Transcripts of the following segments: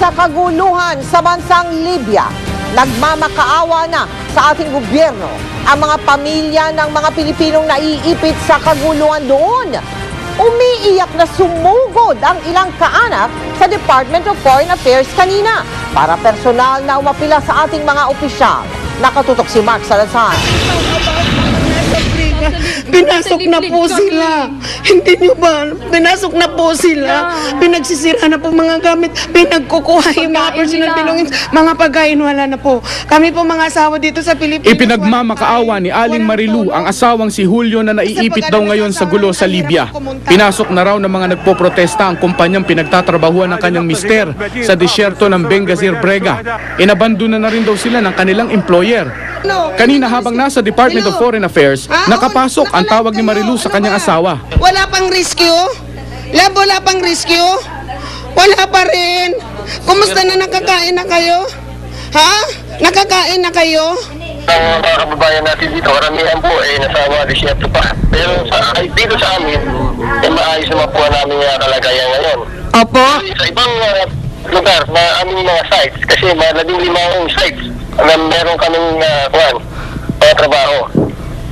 sa kaguluhan sa bansang Libya. Nagmamakaawa na sa ating gobyerno ang mga pamilya ng mga Pilipinong naiipit sa kaguluhan doon. Umiiyak na sumugod ang ilang kaanak sa Department of Foreign Affairs kanina para personal na umapila sa ating mga opisyal. Nakatutok si Mark Salazar. Pinasok na po sila. Hindi nyo ba? Pinasok na po sila. Pinagsisira na po mga gamit. Pinagkukuha yung mga personal belongings. Mga pagkain, wala na po. Kami po mga asawa dito sa Pilipinas. Ipinagmamakaawa ni Aling Marilu ang asawang si Julio na naiipit daw ngayon sa gulo sa Libya. Pinasok na raw ng mga nagpoprotesta ang kumpanyang pinagtatrabahuan ng kanyang mister sa disyerto ng Benghazi Brega. Inabandona na rin daw sila ng kanilang employer. Kanina habang nasa Department of Foreign Affairs, nakapasok ang tawag ni Marilu sa kanyang asawa. Wala pang rescue? Lab, wala pang rescue? Wala pa rin. Kumusta na, nakakain na kayo? Ha? Nakakain na kayo? Ang mga kababayan natin dito, karamihan po nasa mga disyerto pa. Pero dito sa amin, maayos naman po namin yung kalagayan ngayon. Opo. Sa ibang lugar na aming mga sites, kasi mga 15 sites na meron kaming mga trabaho.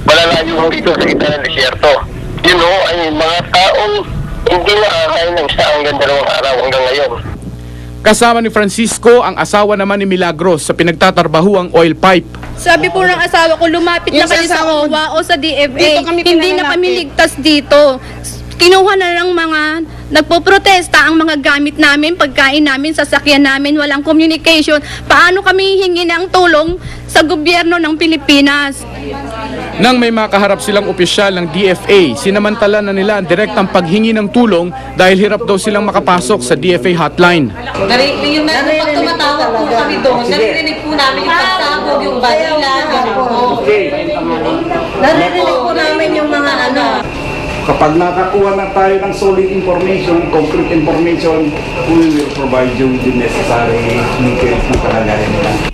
Malalayo mo dito sa gitna ng disyerto. You know, ay mga taong hindi nakakain ng isa hanggang 2 araw hanggang ngayon. Kasama ni Francisco ang asawa naman ni Milagros sa pinagtatrabahuang oil pipe. Sabi po ng asawa ko, lumapit na Yung kayo sa asawa mo, OWA o sa DFA. dito kami Hindi na pinangalapit. kami ligtas dito. Kinuha na ng mga nagpoprotesta ang mga gamit namin, pagkain namin, sasakyan namin, walang communication. Paano kami hihingi ng tulong sa gobyerno ng Pilipinas? Nang may makaharap silang opisyal ng DFA, sinamantala na nila ang direktang paghingi ng tulong dahil hirap daw silang makapasok sa DFA hotline. Yung pag tumatawag po kami doon, naririnig po namin yung pagsabog, yung barilan, naririnig po namin yung mga ano. Kapag nakakuha na tayo ng solid information, concrete information, we will provide you with the necessary details ng kalagayan nila.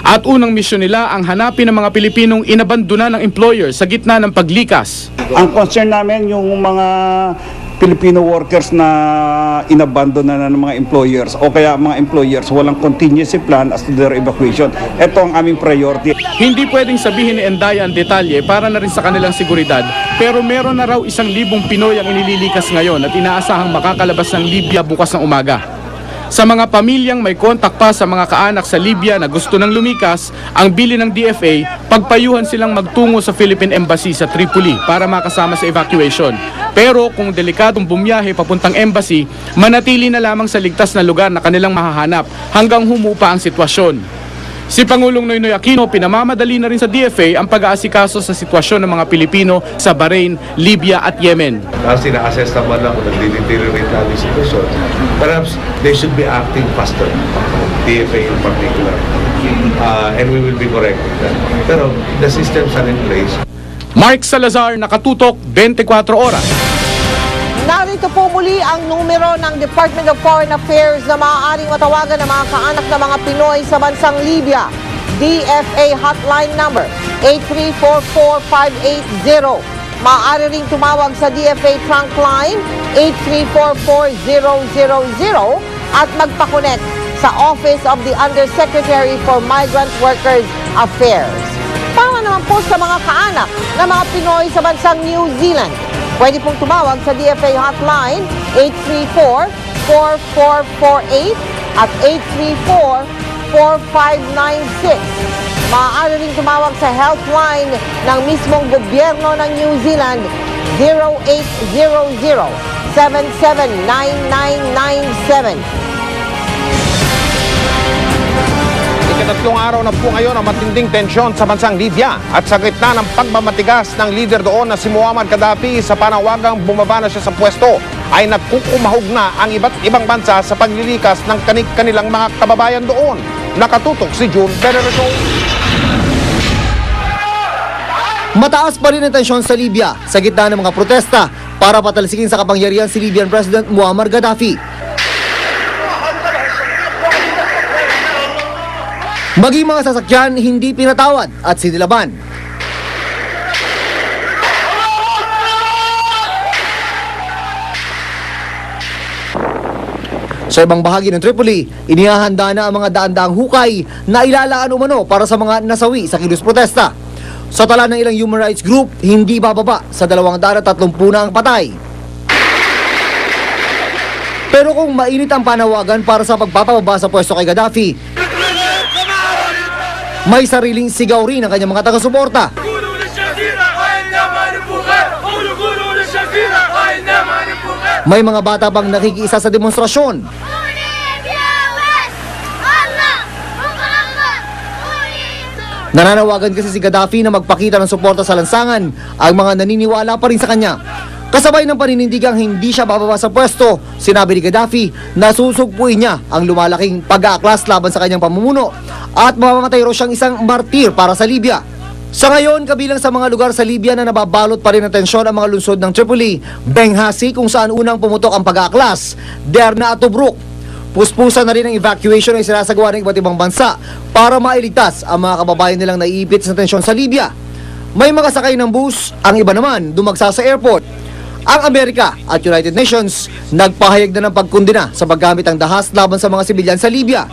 At unang misyon nila ang hanapin ng mga Pilipinong inabandona ng employer sa gitna ng paglikas. Ang concern namin yung mga Filipino workers na inabandon na ng mga employers o kaya mga employers walang contingency plan as to their evacuation. Ito ang aming priority. Hindi pwedeng sabihin ni Endaya ang detalye para na rin sa kanilang seguridad, pero meron na raw 1,000 Pinoy ang inililikas ngayon at inaasahang makakalabas ng Libya bukas ng umaga. Sa mga pamilyang may kontak pa sa mga kaanak sa Libya na gusto nang lumikas, ang bili ng DFA, pagpayuhan silang magtungo sa Philippine Embassy sa Tripoli para makasama sa evacuation. Pero kung delikadong bumiyahe papuntang embassy, manatili na lamang sa ligtas na lugar na kanilang mahahanap hanggang humupa ang sitwasyon. Si Pangulong Noynoy Aquino pinamamadali na rin sa DFA ang pag-aasikaso sa sitwasyon ng mga Pilipino sa Bahrain, Libya at Yemen. Kasi na-assess naman na kung nag-deteriorate na yung situation, perhaps they should be acting faster, DFA in particular. And we will be correcting that. Pero the systems are in place. Mark Salazar, Nakatutok, 24 Oras. Narito po muli ang numero ng Department of Foreign Affairs na maaaring matawagan ng mga kaanak ng mga Pinoy sa bansang Libya. DFA hotline number 8344580. Maaari ring tumawag sa DFA trunk line 8344000 at magpa-connect sa Office of the Undersecretary for Migrant Workers Affairs. Para naman po sa mga kaanak ng mga Pinoy sa bansang New Zealand, pwede pong tumawag sa DFA hotline 834-4448 at 834-4596. Maaari rin tumawag sa helpline ng mismong gobyerno ng New Zealand 0800-779997. Ikatlong araw na po ngayon ang matinding tensyon sa bansang Libya at sa gitna ng pagmamatigas ng leader doon na si Muammar Gaddafi sa panawagang bumaba na siya sa pwesto ay nagkukumahog na ang iba't ibang bansa sa paglilikas ng kanilang mga kababayan doon. Nakatutok si June Benerato. Mataas pa rin ang tensyon sa Libya sa gitna ng mga protesta para patalsikin sa kapangyarihan si Libyan President Muammar Gaddafi. Maging mga sasakyan hindi pinatawad at sinilaban. Sa ibang bahagi ng Tripoli, inihahanda na ang mga daan-daang hukay na ilalaan umano para sa mga nasawi sa kilos protesta. Sa tala ng ilang human rights group, hindi bababa sa 230 na ang patay. Pero kung mainit ang panawagan para sa pagpapababa sa pwesto kay Gaddafi, may sariling sigaw rin ang kanyang mga taga-suporta. May mga bata pang nakikiisa sa demonstrasyon. Nananawagan kasi si Gaddafi na magpakita ng suporta sa lansangan ang mga naniniwala pa rin sa kanya. Kasabay ng paninindigang hindi siya bababa sa pwesto, sinabi ni Gaddafi na susugpuin niya ang lumalaking pag-aaklas laban sa kanyang pamumuno at mamamatay raw siyang isang martir para sa Libya. Sa ngayon, kabilang sa mga lugar sa Libya na nababalot pa rin ng tensyon ang mga lungsod ng Tripoli, Benghazi kung saan unang pumutok ang pag-aaklas, Derna at Tobruk. Puspusan na rin ang evacuation na sinasagawa ng iba't ibang bansa para mailigtas ang mga kababayan nilang naiipit sa tensyon sa Libya. May mga sakay ng bus, ang iba naman dumagsa sa airport. Ang Amerika at United Nations nagpahayag na ng pagkundina sa paggamit ng dahas laban sa mga sibilyan sa Libya.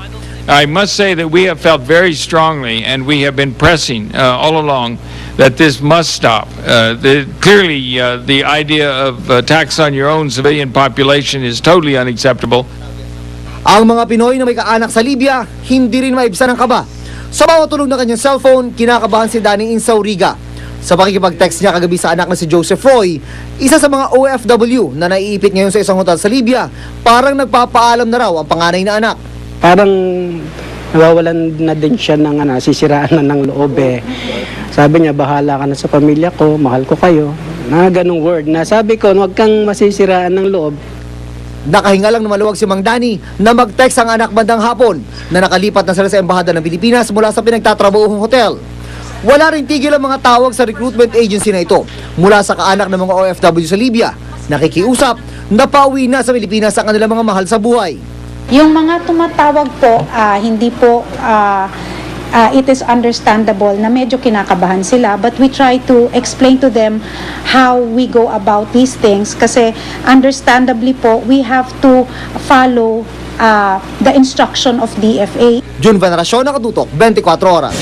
I must say that we have felt very strongly, and we have been pressing all along, that this must stop. Clearly, the idea of attacks on your own civilian population is totally unacceptable. Ang mga Pinoy na may kaanak sa Libya, hindi rin maibsan ng kaba. Sa bawat tulog na kanyang cellphone, kinakabahan si Danny Insauriga. Sa pakikipag-text niya kagabi sa anak na si Joseph Roy, isa sa mga OFW na naiipit ngayon sa isang hotel sa Libya, parang nagpapaalam na raw ang panganay na anak. Parang nawawalan na din siya ng sisiraan na ng loob eh. Sabi niya, bahala ka na sa pamilya ko, mahal ko kayo. Na ganung word na sabi ko, huwag kang masisiraan ng loob. Nakahinga lang na maluwag si Mang Danny na mag-text ang anak bandang hapon na nakalipat na sila sa Embahada ng Pilipinas mula sa pinagtatrabahuhong hotel. Wala rin tigil ang mga tawag sa recruitment agency na ito mula sa kaanak ng mga OFW sa Libya. Nakikiusap na pauwi na sa Pilipinas ang kanilang mga mahal sa buhay. Yung mga tumatawag po, hindi po, it is understandable na medyo kinakabahan sila, but we try to explain to them how we go about these things kasi understandably po, we have to follow the instruction of DFA. June Veneracion, Nakatutok, 24 Oras.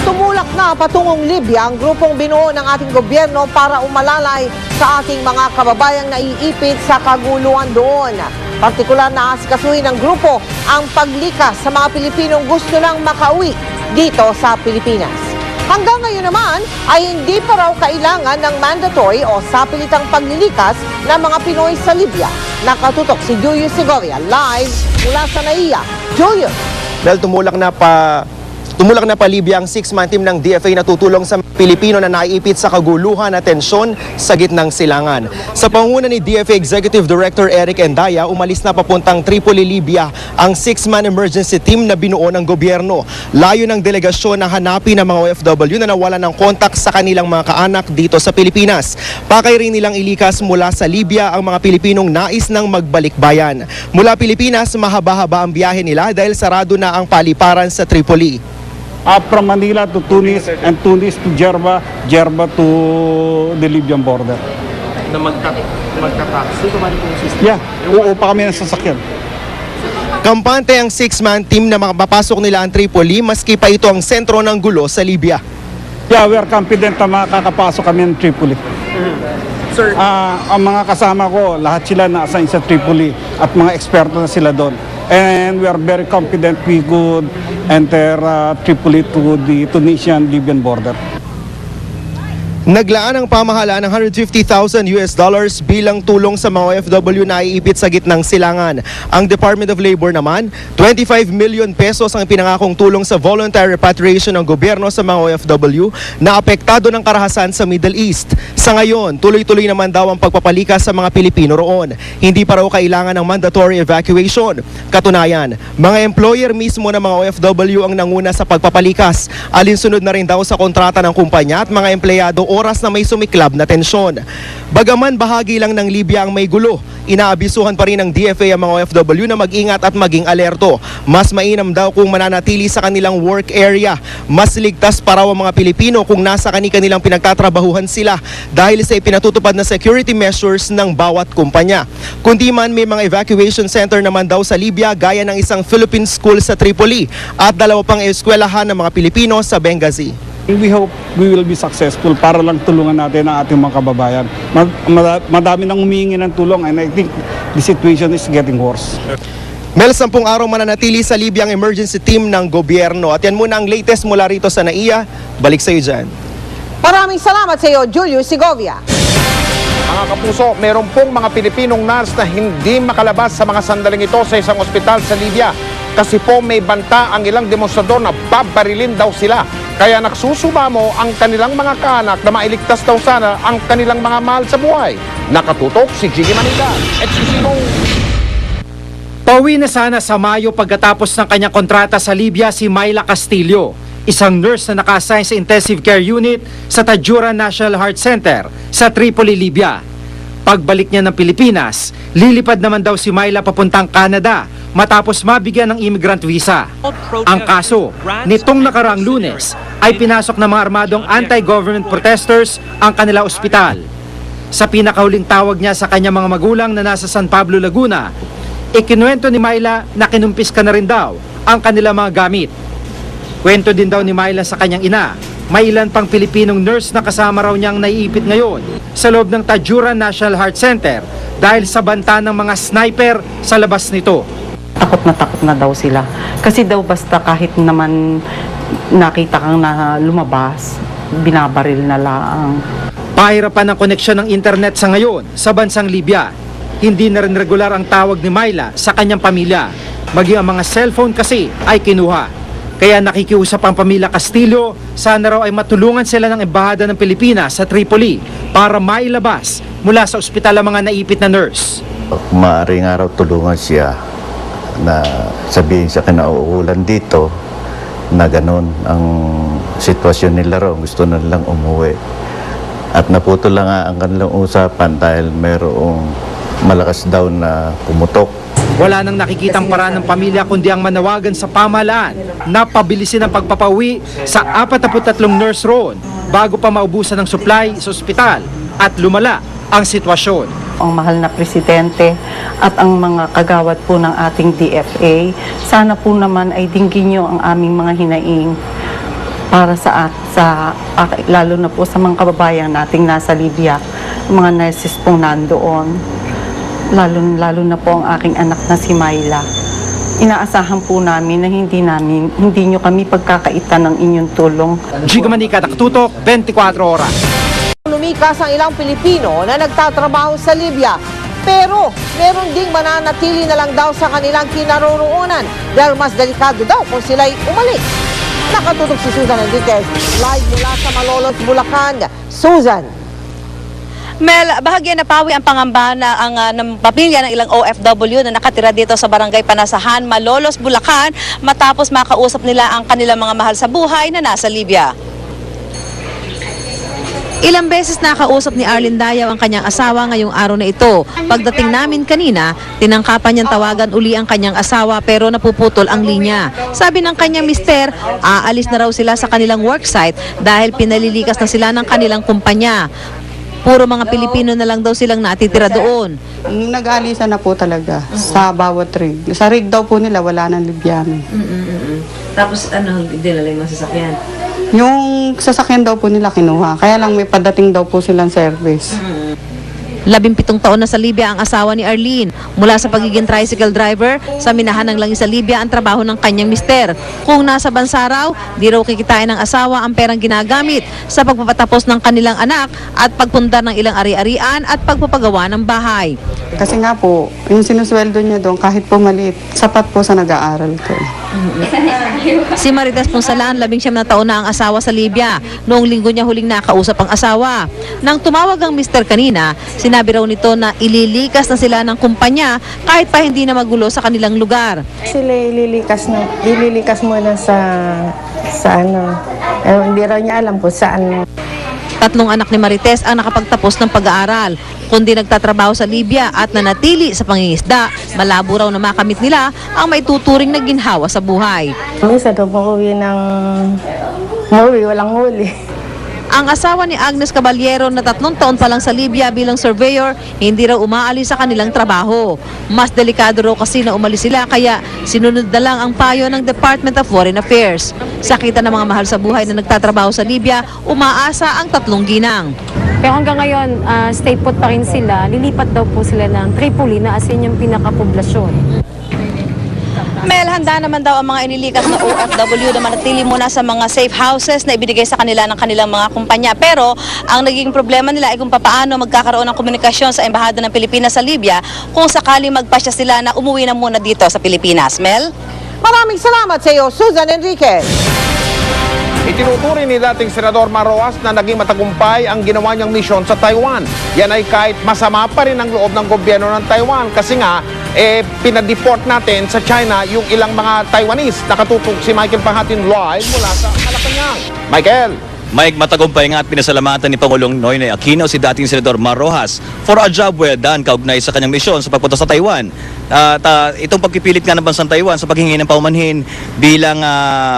Tumulak na patungong Libya ang grupong binuo ng ating gobyerno para umalalay sa ating mga kababayang naiipit sa kaguluhan doon. Partikular na asikasuhin ng grupo ang paglikas sa mga Pilipinong gusto lang makauwi dito sa Pilipinas. Hanggang ngayon naman ay hindi pa raw kailangan ng mandatory o sapilitang paglilikas ng mga Pinoy sa Libya. Nakatutok si Julius Segovia live mula sa NAIA. Julius! Dahil tumulak na pa Libya ang 6-man team ng DFA na tutulong sa Pilipino na naiipit sa kaguluhan at tensyon sa gitnang silangan. Sa pangunguna ni DFA Executive Director Eric Endaya, umalis na papuntang Tripoli, Libya ang 6-man emergency team na binuo ng gobyerno. Layo ng delegasyon na hanapin ang mga OFW na nawalan ng kontak sa kanilang mga kaanak dito sa Pilipinas. Pakay rin nilang ilikas mula sa Libya ang mga Pilipinong nais ng magbalik bayan. Mula Pilipinas, mahaba-haba ang biyahe nila dahil sarado na ang paliparan sa Tripoli. From Manila to Tunis and Tunis to Jerba, Jerba to the Libyan border. Na magta-taxi? Yeah, uupa kami ng sasakyan. Kampante ang 6-man team na makapapasok nila ang Tripoli maski pa ito ang sentro ng gulo sa Libya. Yeah, we are confident na makakapasok kami ng Tripoli. Sir, ang mga kasama ko, lahat sila na-assign sa Tripoli at mga eksperto na sila doon. And we are very confident we could enter Tripoli to the Tunisian-Libyan border. Naglaan ang pamahalaan ng $150,000 bilang tulong sa mga OFW na iipit sa gitnang silangan. Ang Department of Labor naman, 25 million pesos ang pinangakong tulong sa voluntary repatriation ng gobyerno sa mga OFW na apektado ng karahasan sa Middle East. Sa ngayon, tuloy-tuloy naman daw ang pagpapalikas sa mga Pilipino roon. Hindi pa raw kailangan ng mandatory evacuation. Katunayan, mga employer mismo ng mga OFW ang nanguna sa pagpapalikas. Alinsunod na rin daw sa kontrata ng kumpanya at mga empleyado oras na may sumiklab na tensyon. Bagaman bahagi lang ng Libya ang may gulo, inaabisuhan pa rin ng DFA ang mga OFW na mag-ingat at maging alerto. Mas mainam daw kung mananatili sa kanilang work area. Mas ligtas pa raw ang mga Pilipino kung nasa kanilang pinagtatrabahuhan sila dahil sa ipinatutupad na security measures ng bawat kumpanya. Kundi man may mga evacuation center naman daw sa Libya gaya ng isang Philippine school sa Tripoli at 2 pang eskwelahan ng mga Pilipino sa Benghazi. We hope we will be successful para lang tulungan natin ang ating mga kababayan. Madami nang humihingi ng tulong and I think the situation is getting worse. Mel, 10 araw mananatili sa Libya ang emergency team ng gobyerno. At yan muna ang latest mula rito sa NAIA. Balik sa iyo dyan. Maraming salamat sa iyo, Julius Segovia. Mga kapuso, meron pong mga Pilipinong nurse na hindi makalabas sa mga sandaling ito sa isang ospital sa Libya. Kasi po may banta ang ilang demonstrador na babarilin daw sila. Kaya nagsusumamo ang kanilang mga kaanak na mailigtas daw sana ang kanilang mga mahal sa buhay. Nakatutok si Gigi Manila. Pauwi na sana sa Mayo pagkatapos ng kanyang kontrata sa Libya si Myla Castillo, isang nurse na naka-assign sa intensive care unit sa Tajura National Heart Center sa Tripoli, Libya. Pagbalik niya ng Pilipinas, lilipad naman daw si Myla papuntang Canada matapos mabigyan ng immigrant visa. Ang kaso, nitong nakaraang Lunes ay pinasok ng mga armadong anti-government protesters ang kanila ospital. Sa pinakahuling tawag niya sa kanyang mga magulang na nasa San Pablo, Laguna, ikinuwento ni Myla na kinumpiska na rin daw ang kanila mga gamit. Kwento din daw ni Myla sa kanyang ina, may ilan pang Pilipinong nurse na kasama raw niyang naiipit ngayon sa loob ng Tajura National Heart Center dahil sa banta ng mga sniper sa labas nito. Takot na daw sila. Kasi daw basta kahit naman nakita kang na lumabas, binabaril na lang. Pahirapan ang koneksyon ng internet sa ngayon sa bansang Libya. Hindi na rin regular ang tawag ni Myla sa kanyang pamilya. Maging ang mga cellphone kasi ay kinuha. Kaya nakikiusap ang pamilya Castillo, sana raw ay matulungan sila ng Embahada ng Pilipinas sa Tripoli para mailabas mula sa ospital ang mga naipit na nurse. Maaari nga raw tulungan siya na sabihin sa kinauulan dito na ganun ang sitwasyon nila raw, gusto na lang umuwi. At naputol lang nga ang kanilang usapan dahil mayroong malakas daw na pumutok. Wala nang nakikitang paraan ng pamilya kundi ang manawagan sa pamahalaan na pabilisin ang pagpapauwi sa 43 nurse roon bago pa maubusan ng supply sa ospital at lumala ang sitwasyon. Ang mahal na presidente at ang mga kagawad po ng ating DFA, sana po naman ay dinggin nyo ang aming mga hinaing para lalo na po sa mga kababayan nating nasa Libya, mga nurses pong nandoon. Lalo na po ang aking anak na si Myla. Inaasahan po namin na hindi nyo kami pagkakaitan ng inyong tulong. Gigi Manila, nakatutok, 24 oras. Lumikas ang ilang Pilipino na nagtatrabaho sa Libya. Pero meron ding mananatili na lang daw sa kanilang kinaroroonan dahil mas delikado daw kung sila'y umalis. Nakatutok si Susan Enriquez, live mula sa Malolos, Bulacan. Susan. Mel, bahagyan na pawi ang pangamba ng pamilya ng ilang OFW na nakatira dito sa Barangay Panasahan, Malolos, Bulacan, matapos makausap nila ang kanilang mga mahal sa buhay na nasa Libya. Ilang beses nakausap ni Arlene Dayaw ang kanyang asawa ngayong araw na ito. Pagdating namin kanina, tinangkapan niyang tawagan uli ang kanyang asawa pero napuputol ang linya. Sabi ng kanyang mister, aalis na raw sila sa kanilang worksite dahil pinalilikas na sila ng kanilang kumpanya. Puro mga Pilipino na lang daw silang natitira doon. Nag-aalisan na po talaga sa bawat rig. Sa rig daw po nila, wala nang Libyano. Tapos ano, dinala yung sasakyan? Yung sasakyan daw po nila kinuha. Kaya lang may padating daw po silang service. 17 taon na sa Libya ang asawa ni Arlene. Mula sa pagiging tricycle driver, sa minahan ng langis sa Libya ang trabaho ng kanyang mister. Kung nasa bansa raw, di raw kikitain ng asawa ang perang ginagamit sa pagpapatapos ng kanilang anak at pagpundar ng ilang ari-arian at pagpapagawa ng bahay. Kasi nga po, yung sinusweldo niya doon kahit po maliit, sapat po sa nag-aaral ko. Si Marites Ponsalan, 19 na taon na ang asawa sa Libya. Noong linggo niya huling nakausap ang asawa. Nang tumawag ang mister kanina, sinabi raw nito na ililikas na sila ng kumpanya kahit pa hindi na magulo sa kanilang lugar. Sila ililikas muna sa ano. Hindi raw niya alam po saan. 3 anak ni Marites ang nakapagtapos ng pag-aaral. Kundi nagtatrabaho sa Libya at nanatili sa pangingisda, malabo raw na makamit nila ang maituturing na ginhawa sa buhay. Isa daw po uwi ng walang huli. Ang asawa ni Agnes Caballero na 3 taon pa lang sa Libya bilang surveyor, hindi raw umaalis sa kanilang trabaho. Mas delikado raw kasi na umalis sila kaya sinunod na lang ang payo ng Department of Foreign Affairs. Sakita ng mga mahal sa buhay na nagtatrabaho sa Libya, umaasa ang 3 ginang. Pero hanggang ngayon, stay put pa rin sila. Lilipat daw po sila ng Tripoli na as in yung pinakapoblasyon. Mel, handa naman daw ang mga inilikas na OFW na manatili muna sa mga safe houses na ibinigay sa kanila ng kanilang mga kumpanya. Pero ang naging problema nila ay kung paano magkakaroon ng komunikasyon sa Embahada ng Pilipinas sa Libya kung sakali magpasya sila na umuwi na muna dito sa Pilipinas. Mel? Maraming salamat sa iyo, Susan Enriquez. Itinuturi ni dating Senador Marroas na naging matagumpay ang ginawa niyang misyon sa Taiwan. Yan ay kahit masama pa rin ang loob ng gobyerno ng Taiwan kasi nga pinadeport natin sa China yung ilang mga Taiwanese. Nakatutok si Michael Pahatin live mula sa Malacanang. Michael! Mike, matagumpay nga at pinasalamatan ni Pangulong Noynoy Aquino si dating Senador Mar Rojas for a job well done kaugnay sa kanyang misyon sa pagpunta sa Taiwan. Itong pagpipilit nga ng bansang Taiwan sa paghingi ng paumanhin bilang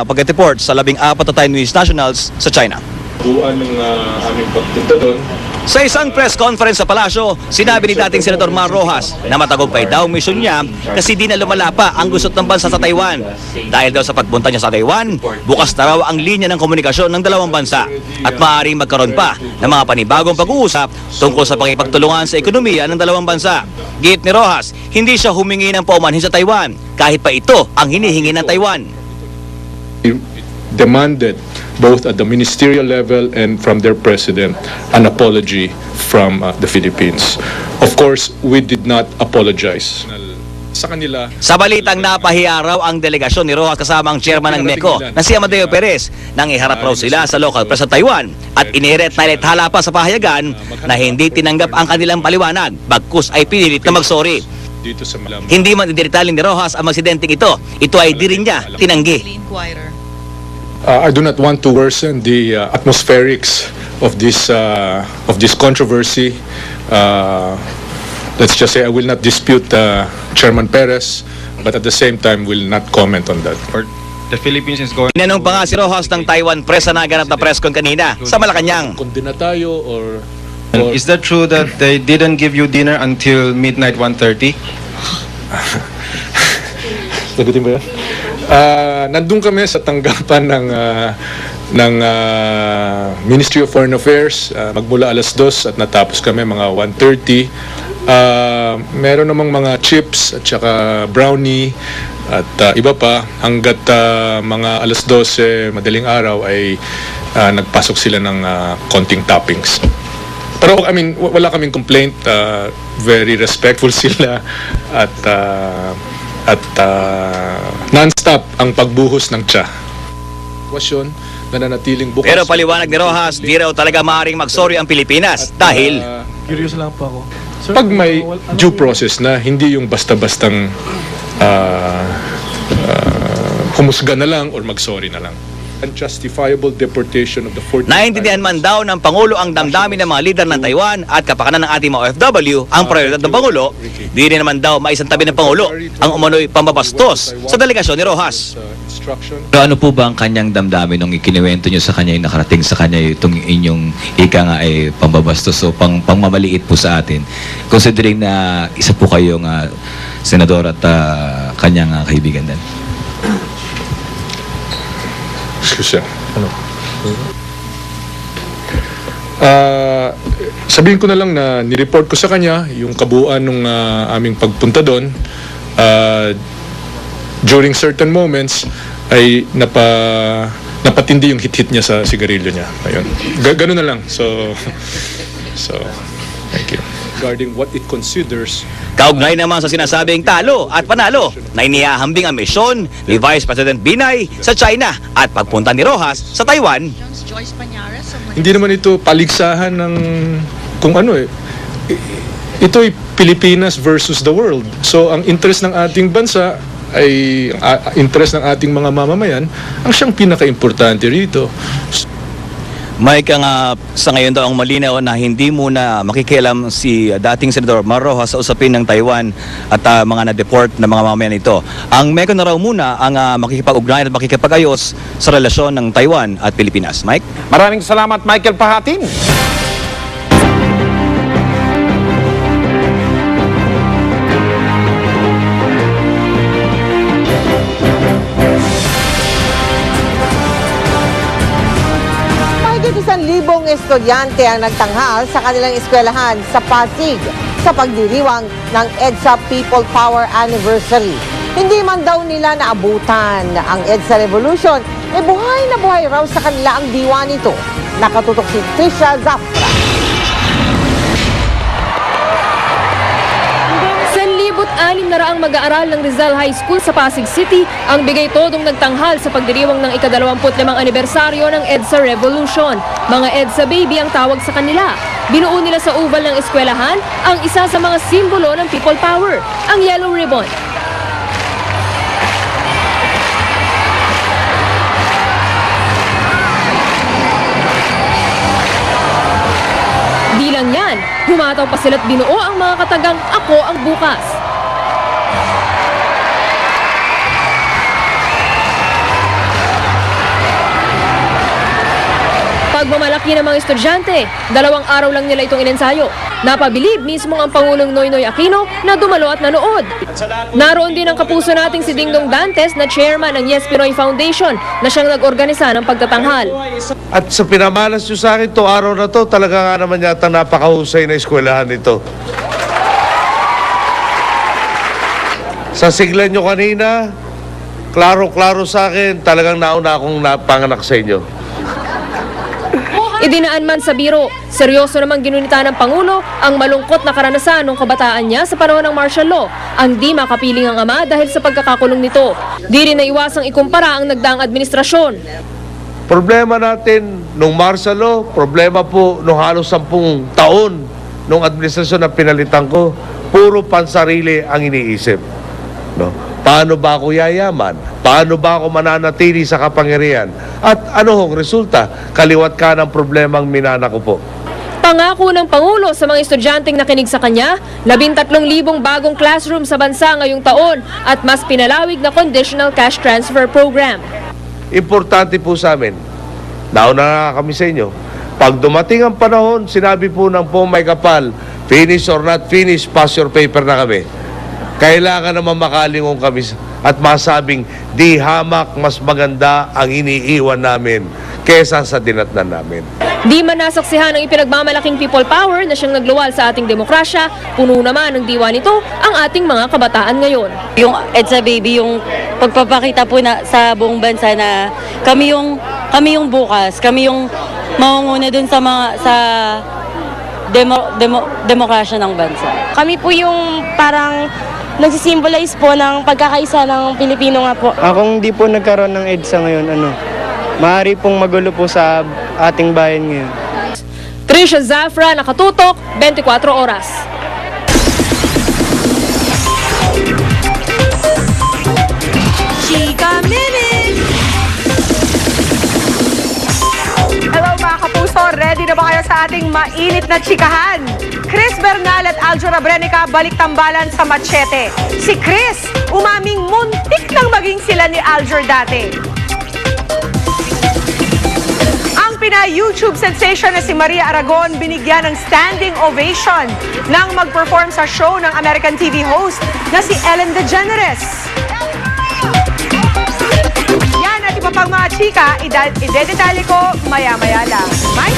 pag-deport sa 14 na Taiwanese nationals sa China. Buwan ng aming pagpunta doon. Sa isang press conference sa palasyo, sinabi ni dating Senador Mar Rojas na matagumpay daw ang misyon niya kasi di na lumala pa ang gusot ng bansa sa Taiwan. Dahil daw sa pagpunta niya sa Taiwan, bukas na raw ang linya ng komunikasyon ng dalawang bansa at maaaring magkaroon pa ng mga panibagong pag-uusap tungkol sa pakipagtulungan sa ekonomiya ng dalawang bansa. Giit ni Rojas, hindi siya humingi ng paumanhin sa Taiwan kahit pa ito ang hinihingi ng Taiwan. Demanded both at the ministerial level and from their president an apology from the Philippines. Of course, we did not apologize. Sa kanila, sa balitang napahiya raw ang delegasyon ni Rojas kasama ang chairman ng MECO na si Amadeo Perez nang iharap raw sila sa local press sa Taiwan at iniret na ilethala pa sa pahayagan na hindi tinanggap ang kanilang paliwanag bagkus ay pinilit na magsorry. Hindi man idinitaling ni Rojas ang aksidenteng ito ay di rin niya tinanggi. I do not want to worsen the atmospherics of this controversy. Let's just say I will not dispute Chairman Perez, but at the same time will not comment on that. The Philippines is going. Inanong pa nga si Rojas ng Taiwan press sa naganap na press con kanina sa Malacanang. Kondena tayo or is that true that they didn't give you dinner until midnight 1:30? Sagutin ba yan? Nandun kami sa tanggapan ng Ministry of Foreign Affairs magmula 2:00 at natapos kami mga 1:30. Meron namang mga chips at saka brownie at iba pa hanggat mga 12:00 madaling araw ay nagpasok sila ng konting toppings. Pero I mean, wala kaming complaint, very respectful sila at non-stop ang pagbuhos ng tsa. Nananatiling bukas. Pero paliwanag ni Rojas, di raw talaga maaaring magsorry ang Pilipinas dahil curious lang po ako. Pag may due process na, hindi yung basta-bastang humusga na lang or magsorry na lang. Unjustifiable deportation of the 40. Naintindihan man daw ng Pangulo ang damdamin ng mga lider ng Taiwan at kapakanan ng ating mga OFW ang prioridad ng Pangulo. Di rin naman daw maisantabi ng Pangulo ang umano'y pambabastos sa delegasyon ni Rojas. Pero ano po ba ang kanyang damdamin nung ikiniwento nyo sa kanya yung nakarating sa kanya itong inyong ika nga ay pambabastos o pangmamaliit po sa atin, considering na isa po kayong senador at kanyang kaibigan din? Sabihin ko na lang na nireport ko sa kanya yung kabuuan ng aming pagpunta doon. During certain moments ay napatindi yung hit-hit niya sa sigarilyo niya. Ayun. Ganun na lang. So thank you. Regarding what it considers. Kaugnay naman sa sinasabing talo at panalo na inihahambing ang misyon ni Vice President Binay sa China at pagpunta ni Rojas sa Taiwan. Hindi naman ito paligsahan ng kung ano ito'y Pilipinas versus the world. So ang interest ng ating bansa ay interest ng ating mga mamamayan ang siyang pinaka-importante rito. Mike, sa ngayon daw ang malinaw na hindi muna makikialam si dating Senador Mar Rojas sa usapin ng Taiwan at mga na-deport na mga mamamayan ito. Ang Meko na raw muna ang makikipag-ugnayan at makikipag-ayos sa relasyon ng Taiwan at Pilipinas. Mike? Maraming salamat, Michael Pahatin. Mahigit 1,000 estudyante ang nagtanghal sa kanilang eskwelahan sa Pasig sa pagdiriwang ng EDSA People Power Anniversary. Hindi man daw nila naabutan ang EDSA Revolution, buhay na buhay raw sa kanila ang diwa nito. Nakatutok si Trisha Zafra. 1,600 mag-aaral ng Rizal High School sa Pasig City ang bigay todong nagtanghal sa pagdiriwang ng ika-25 anibersaryo ng EDSA Revolution. Mga EDSA baby ang tawag sa kanila. Binuo nila sa oval ng eskwelahan ang isa sa mga simbolo ng people power, ang yellow ribbon. Di lang yan, humataw pa sila't binuo ang mga katagang Ako ang Bukas. Pagmamalaki ng mga estudyante, 2 araw lang nila itong inensayo. Napabilib mismo ang Pangulong Noynoy Aquino na dumalo at nanood. Naroon din ang kapuso nating si Dingdong Dantes na chairman ng Yes Pinoy Foundation na siyang nag-organisa ng pagtatanghal. At sa pinamalas nyo sa akin to araw na to, talaga nga naman yata napakahusay na eskwelahan ito. Sa sigla nyo kanina, klaro-klaro sa akin, talagang nauna akong napanganak sa inyo. Idinaan man sa biro, seryoso namang ginunita ng Pangulo ang malungkot na karanasan ng kabataan niya sa panahon ng martial law, ang di makapiling ang ama dahil sa pagkakakulong nito. Di rin naiwasang ikumpara ang nagdaang administrasyon. Problema natin nung martial law, problema po nung halos 10 taon nung administrasyon na pinalitan ko, puro pansarili ang iniisip. No? Paano ba ako yayaman? Paano ba ako mananatili sa kapangyarihan? At ano hong resulta? Kaliwat ka ng problemang minana ko po. Pangako ng Pangulo sa mga estudyanteng nakinig sa kanya, 13,000 bagong classroom sa bansa ngayong taon at mas pinalawig na conditional cash transfer program. Importante po sa amin, nauna na kami sa inyo, pag dumating ang panahon, sinabi po ng may kapal, finish or not finish, pass your paper na kami. Kailangan naman makalingon kami at masabing di hamak mas maganda ang iniiwan namin kesa sa dinatnan namin. Di man nasaksihan ang ipinagmamalaking people power na siyang nagluwal sa ating demokrasya, puno naman ng diwa nito ang ating mga kabataan ngayon. Yung EDSA baby, yung pagpapakita po na sa buong bansa na kami yung bukas, kami yung mangunguna dun sa mga demokrasya ng bansa. Kami po yung parang nagsisimbolize po ng pagkakaisa ng Pilipino nga po. Kung di po nagkaroon ng EDSA ngayon, maaari pong magulo po sa ating bayan ngayon. Trisha Zafra, nakatutok, 24 oras. Chika Minute! Hello mga kapuso, ready na ba kayo sa ating mainit na chikahan? Chris Bernal at Aljo Rabrenica balik tambalan sa Machete. Si Chris, umaming muntik nang maging sila ni Aljo dati. Ang pina-YouTube sensation na si Maria Aragon binigyan ng standing ovation nang mag-perform sa show ng American TV host na si Ellen DeGeneres. Yan at iba pang mga chika, idedetalye ko maya-maya lang. Mike?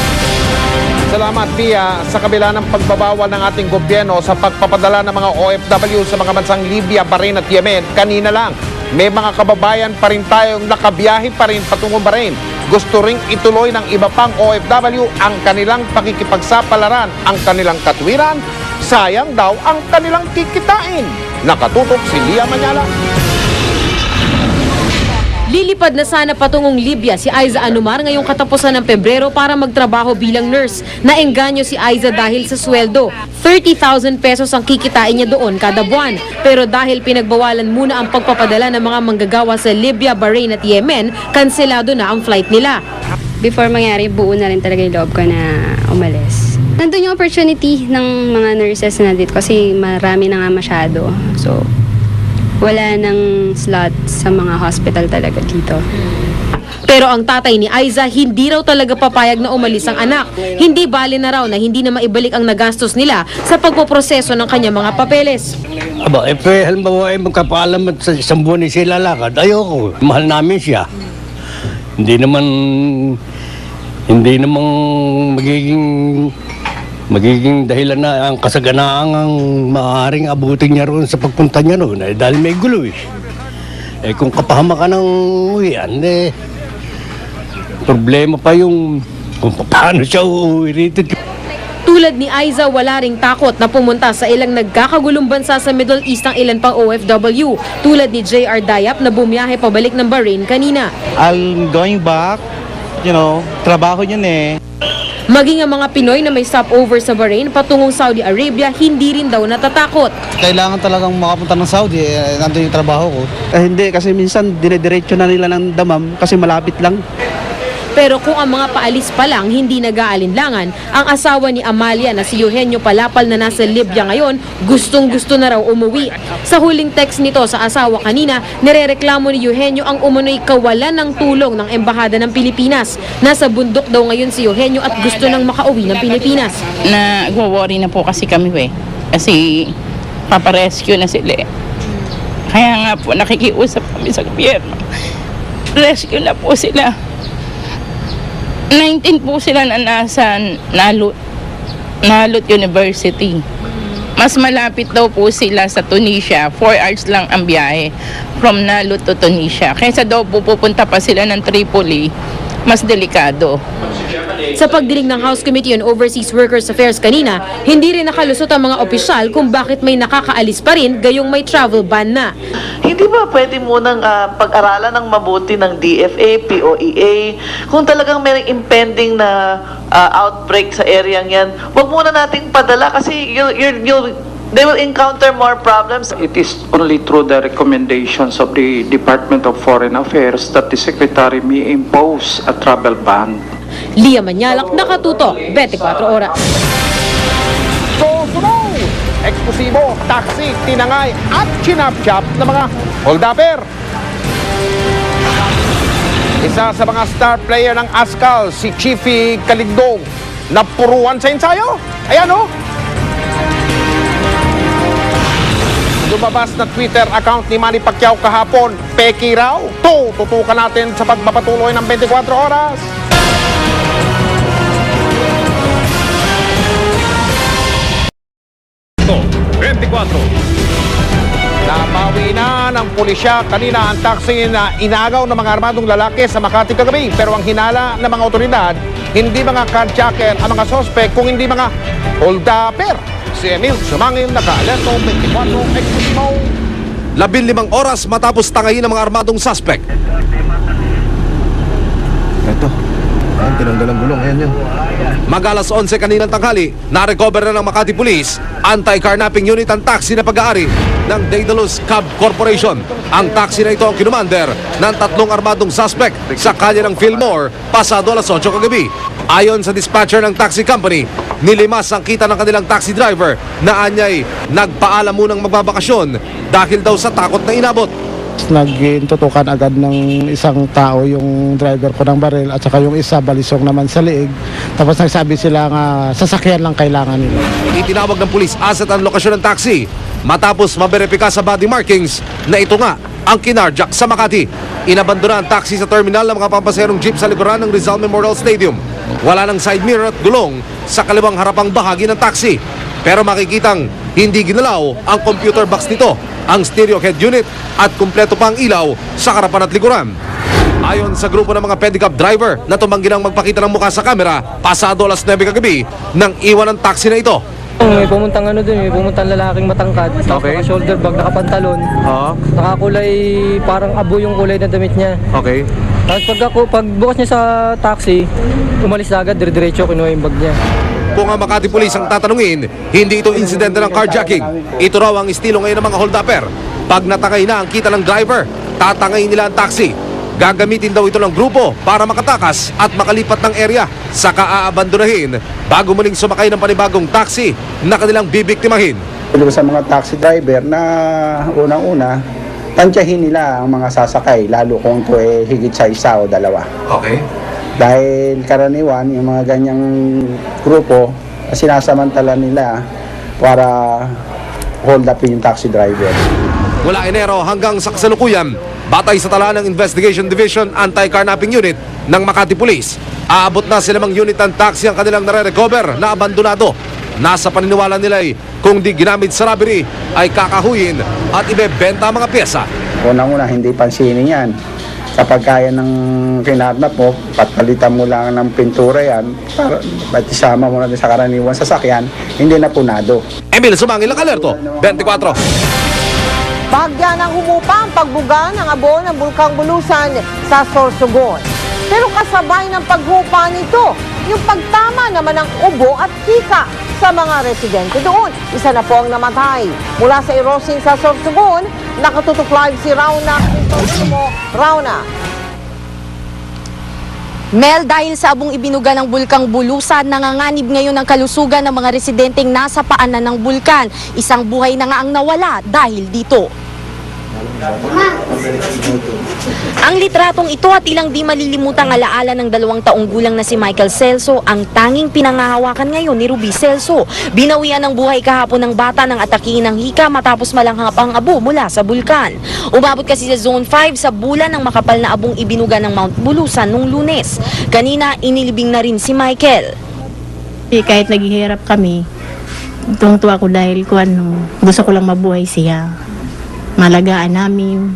Salamat, Pia. Sa kabila ng pagbabawal ng ating gobyerno sa pagpapadala ng mga OFW sa mga bansang Libya, Bahrain at Yemen, kanina lang, may mga kababayan pa rin tayong nakabiyahe pa rin patungong Bahrain. Gusto ring ituloy ng iba pang OFW ang kanilang pakikipagsapalaran, ang kanilang katwiran. Sayang daw ang kanilang kikitain. Nakatutok si Lia Manyala. Lilipad na sana patungong Libya si Aiza Anumar ngayong katapusan ng Pebrero para magtrabaho bilang nurse. Naengganyo si Aiza dahil sa sweldo. 30,000 pesos ang kikitain niya doon kada buwan. Pero dahil pinagbawalan muna ang pagpapadala ng mga manggagawa sa Libya, Bahrain at Yemen, kanselado na ang flight nila. before mangyari, buo na rin talaga yung loob ko na umalis. Nandun yung opportunity ng mga nurses na nandito kasi marami na nga masyado. So, wala nang slot sa mga hospital talaga dito. Pero ang tatay ni Aiza hindi raw talaga papayag na umalis ang anak. Hindi bali na raw na hindi na maibalik ang nagastos nila sa pagpoproseso ng kanyang mga papeles. Aba, halimbawa magkapaalam at sa isang buwan sila lalakad, ayoko. Mahal namin siya. Hindi naman magiging dahilan na ang kasaganaan ang maaaring abutin niya roon sa pagpunta niya roon dahil may gulo eh. Kung kapahamakan ng uwian, problema pa yung kung paano siya uuwi rito. Tulad ni Aiza, wala ring takot na pumunta sa ilang nagkakagulong bansa sa Middle East ang ilan pang OFW. Tulad ni JR Dayap na bumiyahe pabalik ng Bahrain kanina. I'm going back, trabaho yun eh. Maging ang mga Pinoy na may stopover sa Bahrain patungong Saudi Arabia, hindi rin daw natatakot. Kailangan talagang makapunta ng Saudi, nandun yung trabaho ko. Hindi, kasi minsan dinediretso na nila ng damam kasi malapit lang. Pero kung ang mga paalis pa lang hindi nag-aalinlangan, ang asawa ni Amalia na si Eugenio Palapal na nasa Libya ngayon, gustong-gusto na raw umuwi. Sa huling text nito sa asawa kanina, nirereklamo ni Eugenio ang umunoy kawalan ng tulong ng Embahada ng Pilipinas. Nasa bundok daw ngayon si Eugenio at gusto nang makauwi ng Pilipinas. Nagwo-worry na po kasi kami kasi paparescue na sila. Kaya nga po nakikiusap kami sa gobyerno. Rescue na po sila. 19 po sila na nasa Nalot University. Mas malapit daw po sila sa Tunisia. 4 hours lang ang biyahe from Nalot to Tunisia. Kaysa daw po pupunta pa sila ng Tripoli, mas delikado. Sa pagdinig ng House Committee on Overseas Workers Affairs kanina, hindi rin nakalusot ang mga opisyal kung bakit may nakakaalis pa rin gayong may travel ban na. Hindi ba pwede munang pag-aralan ng mabuti ng DFA, POEA, kung talagang may impending na outbreak sa area yan, wag muna nating padala kasi they will encounter more problems. It is only through the recommendations of the Department of Foreign Affairs that the Secretary may impose a travel ban. Lia Manyalak, Nakatuto, 24 Oras. Susunod! Eksplosibo, taxi, tinangay at chinap-chap ng mga holdapper. Isa sa mga star player ng ASCAL, si Chiefy Kaligdong, napuruan sa ensayo. Ayan o. Lumabas na Twitter account ni Manny Pacquiao kahapon, peki raw. Tututukan natin sa pagpapatuloy ng 24 oras. Ito, 24. Nabawi na ng pulisya kanina ang taxi na inagaw ng mga armadong lalaki sa Makati kagabi. Pero ang hinala ng mga otoridad, hindi mga carjacker ang mga sospek, kung hindi mga holdapper. Si Emil Sumangil, naka-alerto, 24, Expo. 15 oras matapos tangayin ng mga armadong suspect. Ito, ayan, tinanggal ang gulong, ayan yun. Mag-alas 11 kaninang tanghali, na-recover na ng Makati Police anti-carnapping unit ang taxi na pag-aari ng Daedalus Cab Corporation. Ang taxi na ito ang kinumander ng 3 armadong suspect sa kalye ng Fillmore pasado alas 8 kagabi. Ayon sa dispatcher ng taxi company, nilimas ang kita ng kanilang taxi driver na anyay nagpaalam munang magbabakasyon dahil daw sa takot na inabot. Nagtutukan agad ng isang tao yung driver ko ng baril at saka yung isa balisong naman sa liig. Tapos nagsabi sila nga sasakyan lang kailangan nila. Itinawag ng pulis asset ang lokasyon ng taxi matapos maberipika sa body markings na ito nga ang kinarjak sa Makati. Inabandona ang taxi sa terminal ng mga pampaserong jeep sa likuran ng Rizal Memorial Stadium. Wala ng side mirror at gulong sa kaliwang harapang bahagi ng taxi. Pero makikitang hindi ginalaw ang computer box nito, ang stereo head unit at kumpleto pang ilaw sa harapan at likuran. Ayon sa grupo ng mga pedicab driver na tumanggi nang magpakita ng mukha sa kamera, pasado alas 9 kagabi nang iwan ang taxi na ito. May pumuntang may pumuntang lalaking matangkad. Okay. Shoulder bag, nakapantalon. Nakakulay, parang abo yung kulay ng damit niya. Okay. Tapos pagbukas niya sa taxi, umalis na agad, dire-diretso, kinuha yung bag niya. Kung ang Makati Police ang tatanungin, hindi ito insidente ng carjacking. Ito raw ang estilo ngayon ng mga holdapper. Pag natangay na ang kita ng driver, tatangay nila ang taxi. Gagamitin daw ito ng grupo para makatakas at makalipat ng area. Saka aabandonahin bago muling sumakay ng panibagong taxi na kanilang bibiktimahin. Sa mga taxi driver na unang-una, tansyahin nila ang mga sasakay, lalo kung ito higit sa isa o dalawa. Okay. Dahil karaniwan, yung mga ganyang grupo, sinasamantala nila para hold up yung taxi driver. Mula Enero hanggang sa kasalukuyan, batay sa tala ng Investigation Division Anti-Carnapping Unit ng Makati Police, aabot na sila mang unit ng taxi ang kanilang nare-recover na abandonado. Nasa paniniwala nila kung di ginamit sa robbery ay kakahuyin at ibebenta ang mga pyesa. Unang-una, hindi pansinin yan. Kapag kaya ng kinadnap mo, patpalitan mo lang ng pintura yan, at isama mo na din sa karaniwan sasakyan, hindi na punado. Emil Sumangil, Alerto, 24. Bahagya nang humupa ang pagbuga ng abo ng Bulkang Bulusan sa Sorsogon. Pero kasabay ng paghupa nito, yung pagtama naman ng ubo at hika sa mga residente doon. Isa na po ang namatay. Mula sa Irosin sa Sorsogon, nakatutok live si Rauna. Rauna. Mel, dahil sa abong ibinuga ng Bulkang Bulusan, nanganganib ngayon ang kalusugan ng mga residenteng nasa paanan ng bulkan. Isang buhay na nga ang nawala dahil dito. Ang litratong ito at ilang di malilimutang alaala ng 2 taong gulang na si Michael Celso ang tanging pinangahawakan ngayon ni Ruby Celso. Binawian ng buhay kahapon ng bata ng atakihin ng hika matapos malanghap ang abo mula sa bulkan. Umabot kasi sa Zone 5 sa bulan ng makapal na abong ibinuga ng Mount Bulusan nung Lunes. Kanina inilibing na rin si Michael. Kahit naghihirap kami, tuwang-tuwa ko dahil gusto ko lang mabuhay siya. Malagaan namin,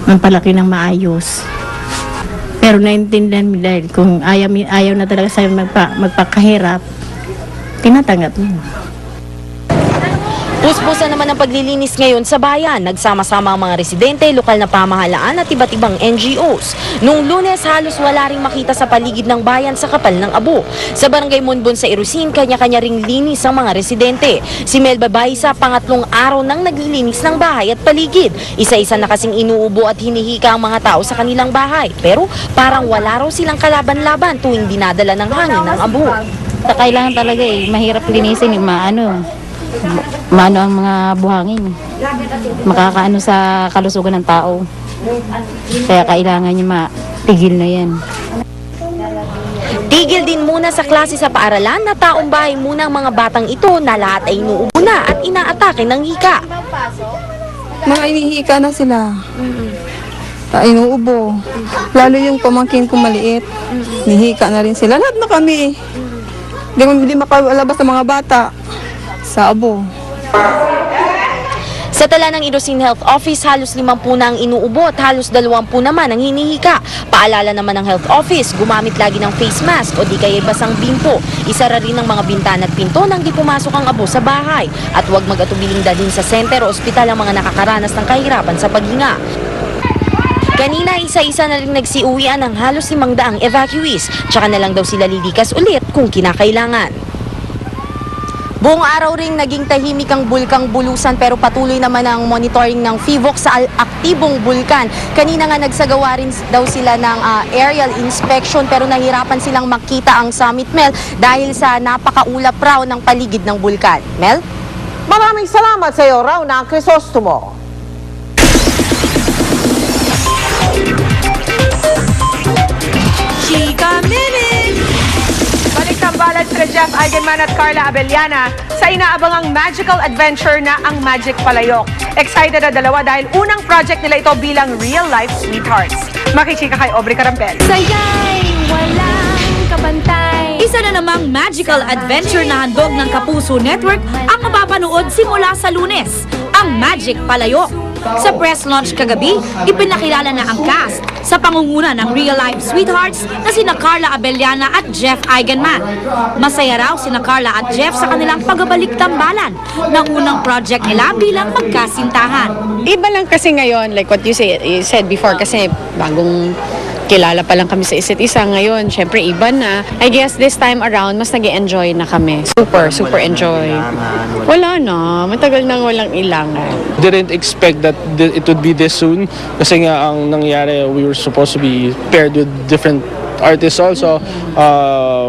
magpalaki ng maayos. Pero naintindihan mo dahil kung ayaw na talaga sa'yo magpakahirap, tinatanggap mo. Puspusan naman ang paglilinis ngayon sa bayan. Nagsama-sama ang mga residente, lokal na pamahalaan at iba't ibang NGOs. Noong Lunes, halos wala ring makita sa paligid ng bayan sa kapal ng abo. Sa barangay Monbon sa Irosin, kanya-kanya ring linis ang mga residente. Si Mel Babaysa, pangatlong araw nang naglilinis ng bahay at paligid. Isa-isa na kasing inuubo at hinihika ang mga tao sa kanilang bahay. Pero parang wala raw silang kalaban-laban tuwing dinadala ng hangin ng abo. Kailangan talaga mahirap linisin, maano ang mga buhangin. Makakaano sa kalusugan ng tao. Kaya kailangan niya matigil na yan. Tigil din muna sa klase sa paaralan na taong bahay muna ang mga batang ito na lahat ay inuubo na at inaatake ng hika. Mga inihika na sila. Inuubo. Lalo yung pamangkin kong maliit. Nihika na rin sila. Lahat na kami. Hindi makalabas ng mga bata sa abo. Sa tala ng Irosin Health Office, halos 50 na ang inuubo at halos 20 naman ang hinihika. Paalala naman ng Health Office, gumamit lagi ng face mask o di kaya basang bimpo. Isara rin ang mga bintana at pinto nang di pumasok ang abo sa bahay. At huwag mag-atubiling dalhin sa center o ospital ang mga nakakaranas ng kahirapan sa paghinga. Kanina, isa-isa na rin nagsiuwian ng halos 500 evacuees. Tsaka na lang daw sila lilikas ulit kung kinakailangan. Buong araw ring naging tahimik ang Bulkang Bulusan pero patuloy naman ang monitoring ng FIVOC sa aktibong bulkan. Kanina nga nagsagawa rin daw sila ng aerial inspection pero nahirapan silang makita ang summit, Mel, dahil sa napakaulap raw ng paligid ng bulkan. Mel? Maraming salamat sa iyo, Rauna Crisostomo. Chika Minute! Balik tambalan sila Jeff Eigenman at Carla Abellana sa inaabangang magical adventure na ang Magic Palayok. Excited na dalawa dahil unang project nila ito bilang real-life sweethearts. Makichika kay Aubrey Carampel. Sayay, walang kabantay. Isa na namang magical adventure na handog ng Kapuso Network ang mapapanood simula sa Lunes, ang Magic Palayok. Sa press launch kagabi, ipinakilala na ang cast sa pangunguna ng real-life sweethearts na sina Carla Abellana at Jeff Eigenman. Masaya raw sina Carla at Jeff sa kanilang pagbabalik tambalan ng unang project nila bilang magkasintahan. Iba lang kasi ngayon, like what you said before, kasi bagong kilala pa lang kami sa isa't isa. Ngayon, syempre iba na. I guess this time around, mas nag-enjoy na kami. Super enjoy. Wala na. Matagal nang walang ilangan. Didn't expect that it would be this soon. Kasi nga ang nangyari, we were supposed to be paired with different artists also.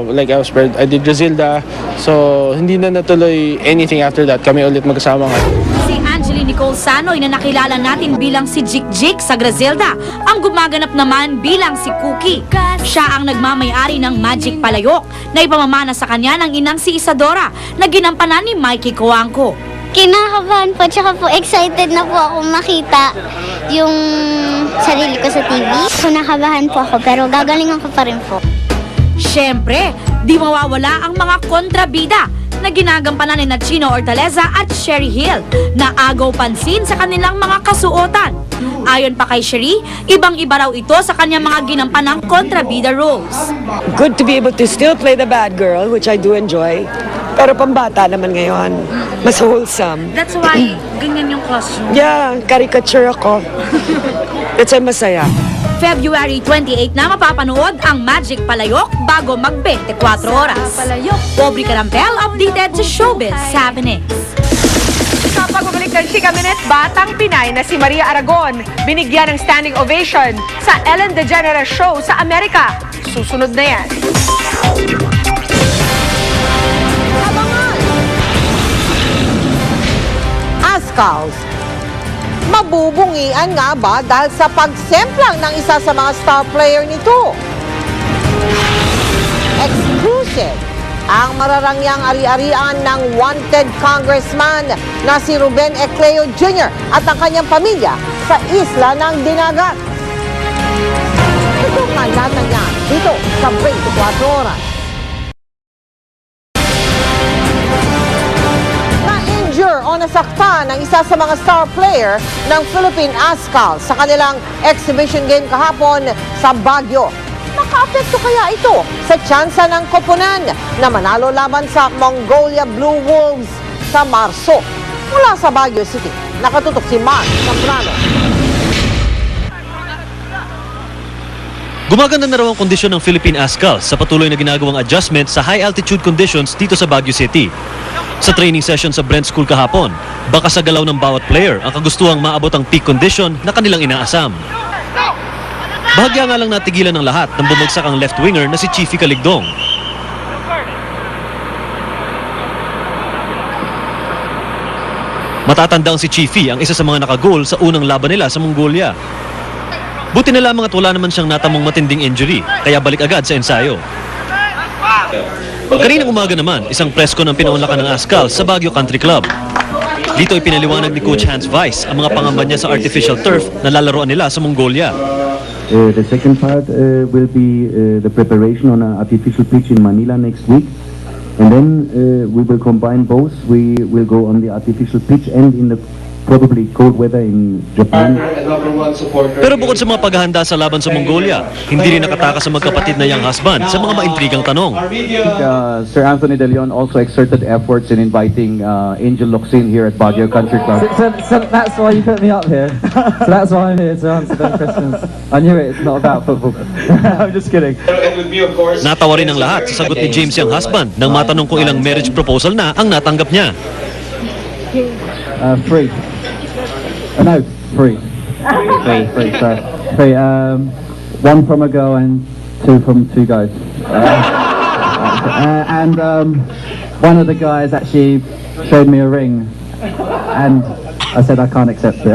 Like I did Griselda. So, hindi na natuloy anything after that. Kami ulit magkasama nga. Si Angeline Nicole Sanoy na nakilala natin bilang si Jik Jik sa Griselda, ang gumaganap naman bilang si Cookie. Siya ang nagmamay-ari ng Magic Palayok na ipamamana sa kanya ng inang si Isadora na ginampanan ni Mikey Coangco. Kinakabahan po, tsaka po excited na po ako makita yung sarili ko sa TV. So nakabahan po ako pero gagalingan ko pa rin po. Siyempre, di mawawala ang mga kontrabida na ginagampanan ni Chino Hortaleza at Sherry Hill na agaw pansin sa kanilang mga kasuotan. Ayon pa kay Sherry, ibang-iba raw ito sa kanyang mga ginampanang kontrabida roles. Good to be able to still play the bad girl, which I do enjoy. Pero pambata naman ngayon. Mas wholesome. That's why ganyan yung costume. Yeah, caricature ako. That's why masaya. February 28 na mapapanood ang Magic Palayok bago mag-24 oras. Aubrey Carampel updated sa Showbiz Happenings. Sa pagbabalik ng Chika Minute, batang Pinay na si Maria Aragon binigyan ng standing ovation sa Ellen DeGeneres Show sa Amerika. Susunod na yan. Ascals, mabubungian nga ba dahil sa pagsemplang ng isa sa mga star player nito? Exclusive ang mararangyang ari-arian ng wanted congressman na si Ruben Ecleo Jr. at ang kanyang pamilya sa Isla ng Dinagat. Ito nga natin niya dito sa 24 oras. Na-injure o nasaktan ng isa sa mga star player ng Philippine Ascals sa kanilang exhibition game kahapon sa Baguio. Maka-apekto kaya ito sa tsansa ng koponan na manalo laban sa Mongolia Blue Wolves sa Marso? Mula sa Baguio City, nakatutok si Mark Zambrano. Gumaganda na raw ang kondisyon ng Philippine Ascals sa patuloy na ginagawang adjustment sa high-altitude conditions dito sa Baguio City. Sa training session sa Brent School kahapon, baka sa galaw ng bawat player ang kagustuhang maabot ang peak condition na kanilang inaasam. Bahagya nga lang natigilan ng lahat nang bumagsak ang left winger na si Chiefy Caligdong. Matatandang si Chiefy ang isa sa mga nakagol sa unang laban nila sa Mongolia. Buti na lamang at wala naman siyang natamong matinding injury, kaya balik agad sa ensayo. Kaninang umaga naman, isang presko ng pinaunlakan ng Ascals sa Baguio Country Club. Dito ay pinaliwanag ni Coach Hans Weiss ang mga pangamba niya sa artificial turf na lalaroan nila sa Mongolia. The second part will be the preparation on an artificial pitch in Manila next week. And then we will combine both. We will go on the artificial pitch and in the probably cold weather in Japan. Pero bukod sa mga paghahanda sa laban sa Mongolia, hindi rin nakatakas sa magkapatid na young husband sa mga maintrigang tanong. Sir Anthony De Leon also exerted efforts in inviting Angel Locsin here at Baguio Country Club. So that's why you put me up here. So that's why I'm here to answer those questions. I knew it. It's not about football. I'm just kidding. Natawa rin ang lahat sa sagot ni James young husband nang matanong kung ilang marriage proposal na ang natanggap niya. 3. No, 3. 3. So 3. 1 from a girl and 2 from 2 guys. And one of the guys actually showed me a ring, and I said I can't accept it.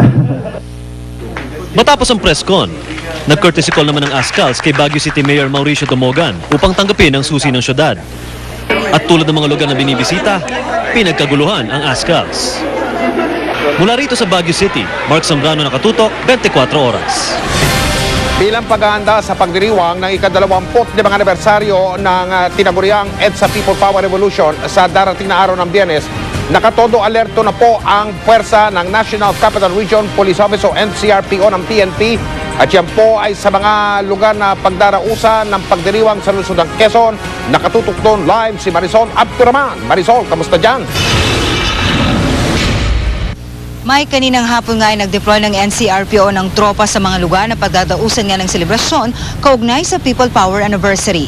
Matapos ang press con, nag-courtesy call naman ng Ascals kay Baguio City Mayor Mauricio Dumogan upang tanggapin ang susi ng syudad. At tulad ng mga lugar na binibisita, pinagkaguluhan ang Ascals. Mula rito sa Baguio City, Mark Zambrano, nakatutok, 24 oras. Bilang paghahanda sa pagdiriwang ng ika-25 anibersaryo ng tinaguriang EDSA People Power Revolution sa darating na araw ng Biyernes, nakatodo alerto na po ang puwersa ng National Capital Region Police Office o NCRPO ng PNP at yan po ay sa mga lugar na pagdarausan ng pagdiriwang sa lungsod ng Quezon. Nakatutok doon live si Marisol Abduraman. Marisol, kamusta dyan? May kaninang hapon nga ay nag-deploy ng NCRPO ng tropa sa mga lugar na pagdadausan nga ng selebrasyon kaugnay sa People Power Anniversary.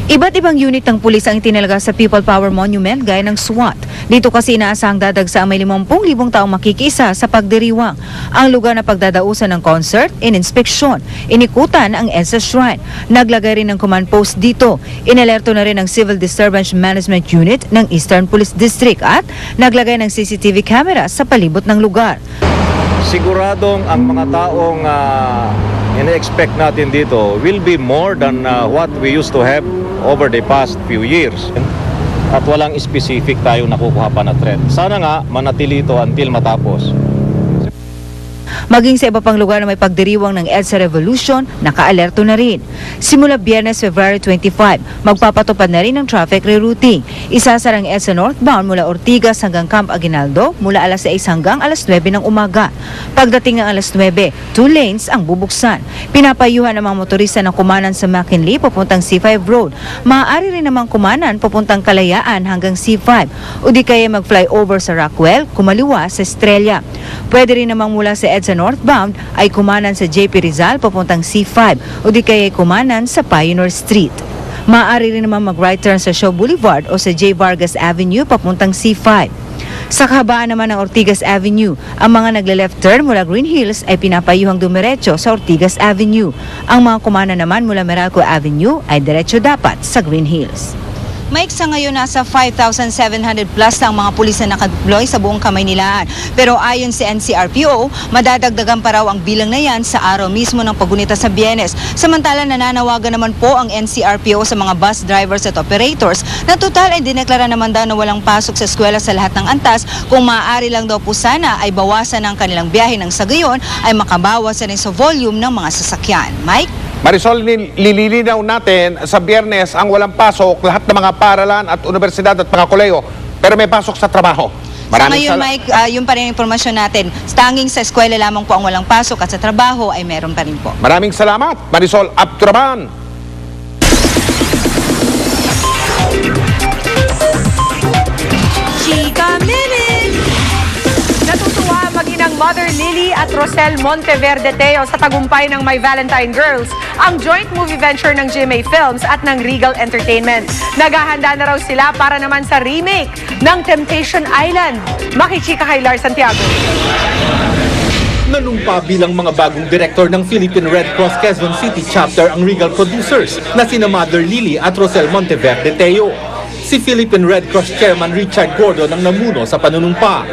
Iba't ibang unit ng pulis ang itinalaga sa People Power Monument gaya ng SWAT. Dito kasi inaasahang dadagsa may 50,000 taong makikisa sa pagdiriwang. Ang lugar na pagdadausan ng concert, in-inspeksyon, inikutan ang EDSA Shrine. Naglagay rin ng command post dito. Inalerto na rin ang Civil Disturbance Management Unit ng Eastern Police District at naglagay ng CCTV camera sa palibot ng lugar. Siguradong ang mga taong ina-expect natin dito will be more than what we used to have over the past few years. At walang specific tayong nakukuha pa na threat. Sana nga manatili ito until matapos. Maging sa iba pang lugar na may pagdiriwang ng EDSA Revolution, naka-alerto na rin. Simula Biyernes, February 25, magpapatupad na rin ng traffic rerouting. Isasara ang EDSA northbound mula Ortigas hanggang Camp Aguinaldo mula alas 6 hanggang alas 9 ng umaga. Pagdating ng alas 9, 2 lanes ang bubuksan. Pinapayuhan ang mga motorista ng kumanan sa McKinley papuntang C5 Road. Maaari rin namang kumanan papuntang Kalayaan hanggang C5 o di kaya mag-flyover sa Rockwell, kumaliwa sa Estrella. Pwede rin namang mula sa EDSA northbound ay kumanan sa JP Rizal papuntang C5 o di kaya kumanan sa Pioneer Street. Maaari rin naman mag-right turn sa Shaw Boulevard o sa J. Vargas Avenue papuntang C5. Sa kahabaan naman ng Ortigas Avenue, ang mga nagle-left turn mula Green Hills ay pinapayuhang dumiretso sa Ortigas Avenue. Ang mga kumanan naman mula Meralco Avenue ay diretso dapat sa Green Hills. Mike, sa ngayon nasa 5,700 plus ang mga pulis na nakadeploy sa buong Kamaynilaan. Pero ayon sa NCRPO, madadagdagan pa raw ang bilang na yan sa araw mismo ng paggunita sa Biyernes. Samantala, nananawagan naman po ang NCRPO sa mga bus drivers at operators na total ay dineklara naman daw na walang pasok sa eskwela sa lahat ng antas. Kung maaari lang daw po sana ay bawasan ang kanilang biyahe nang sa gayon ay makabawas na rin sa volume ng mga sasakyan. Mike? Marisol, lililinaw natin sa Biyernes ang walang pasok lahat ng mga paaralan at universidad at mga koleyo, pero may pasok sa trabaho. Ngayon, Mike, yung pa rin informasyon natin. Tanging sa eskwela lamang po ang walang pasok at sa trabaho ay meron pa rin po. Maraming salamat, Marisol Abduraban. Chika Minute! Natutuwa mag-inang Mother Lily at Rosel Monteverde Teo sa tagumpay ng My Valentine Girls, ang joint movie venture ng GMA Films at ng Regal Entertainment. Naghahanda na raw sila para naman sa remake ng Temptation Island. Makichika kay Lars Santiago. Nanumpa bilang mga bagong direktor ng Philippine Red Cross Quezon City Chapter ang Regal producers na sina Mother Lily at Rosel Monteverde Teo. Si Philippine Red Cross Chairman Richard Gordon ang namuno sa panunumpa.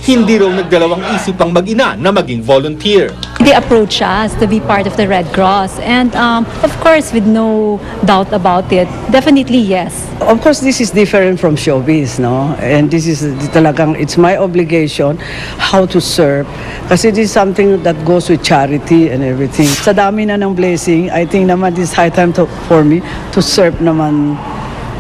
Hindi raw nagdalawang isip ang mag-ina na maging volunteer. They approach us to be part of the Red Cross and of course with no doubt about it, definitely yes. Of course this is different from showbiz, no? And this is talagang, it's my obligation how to serve kasi this is something that goes with charity and everything. Sa dami na ng blessing, I think naman this high time for me to serve naman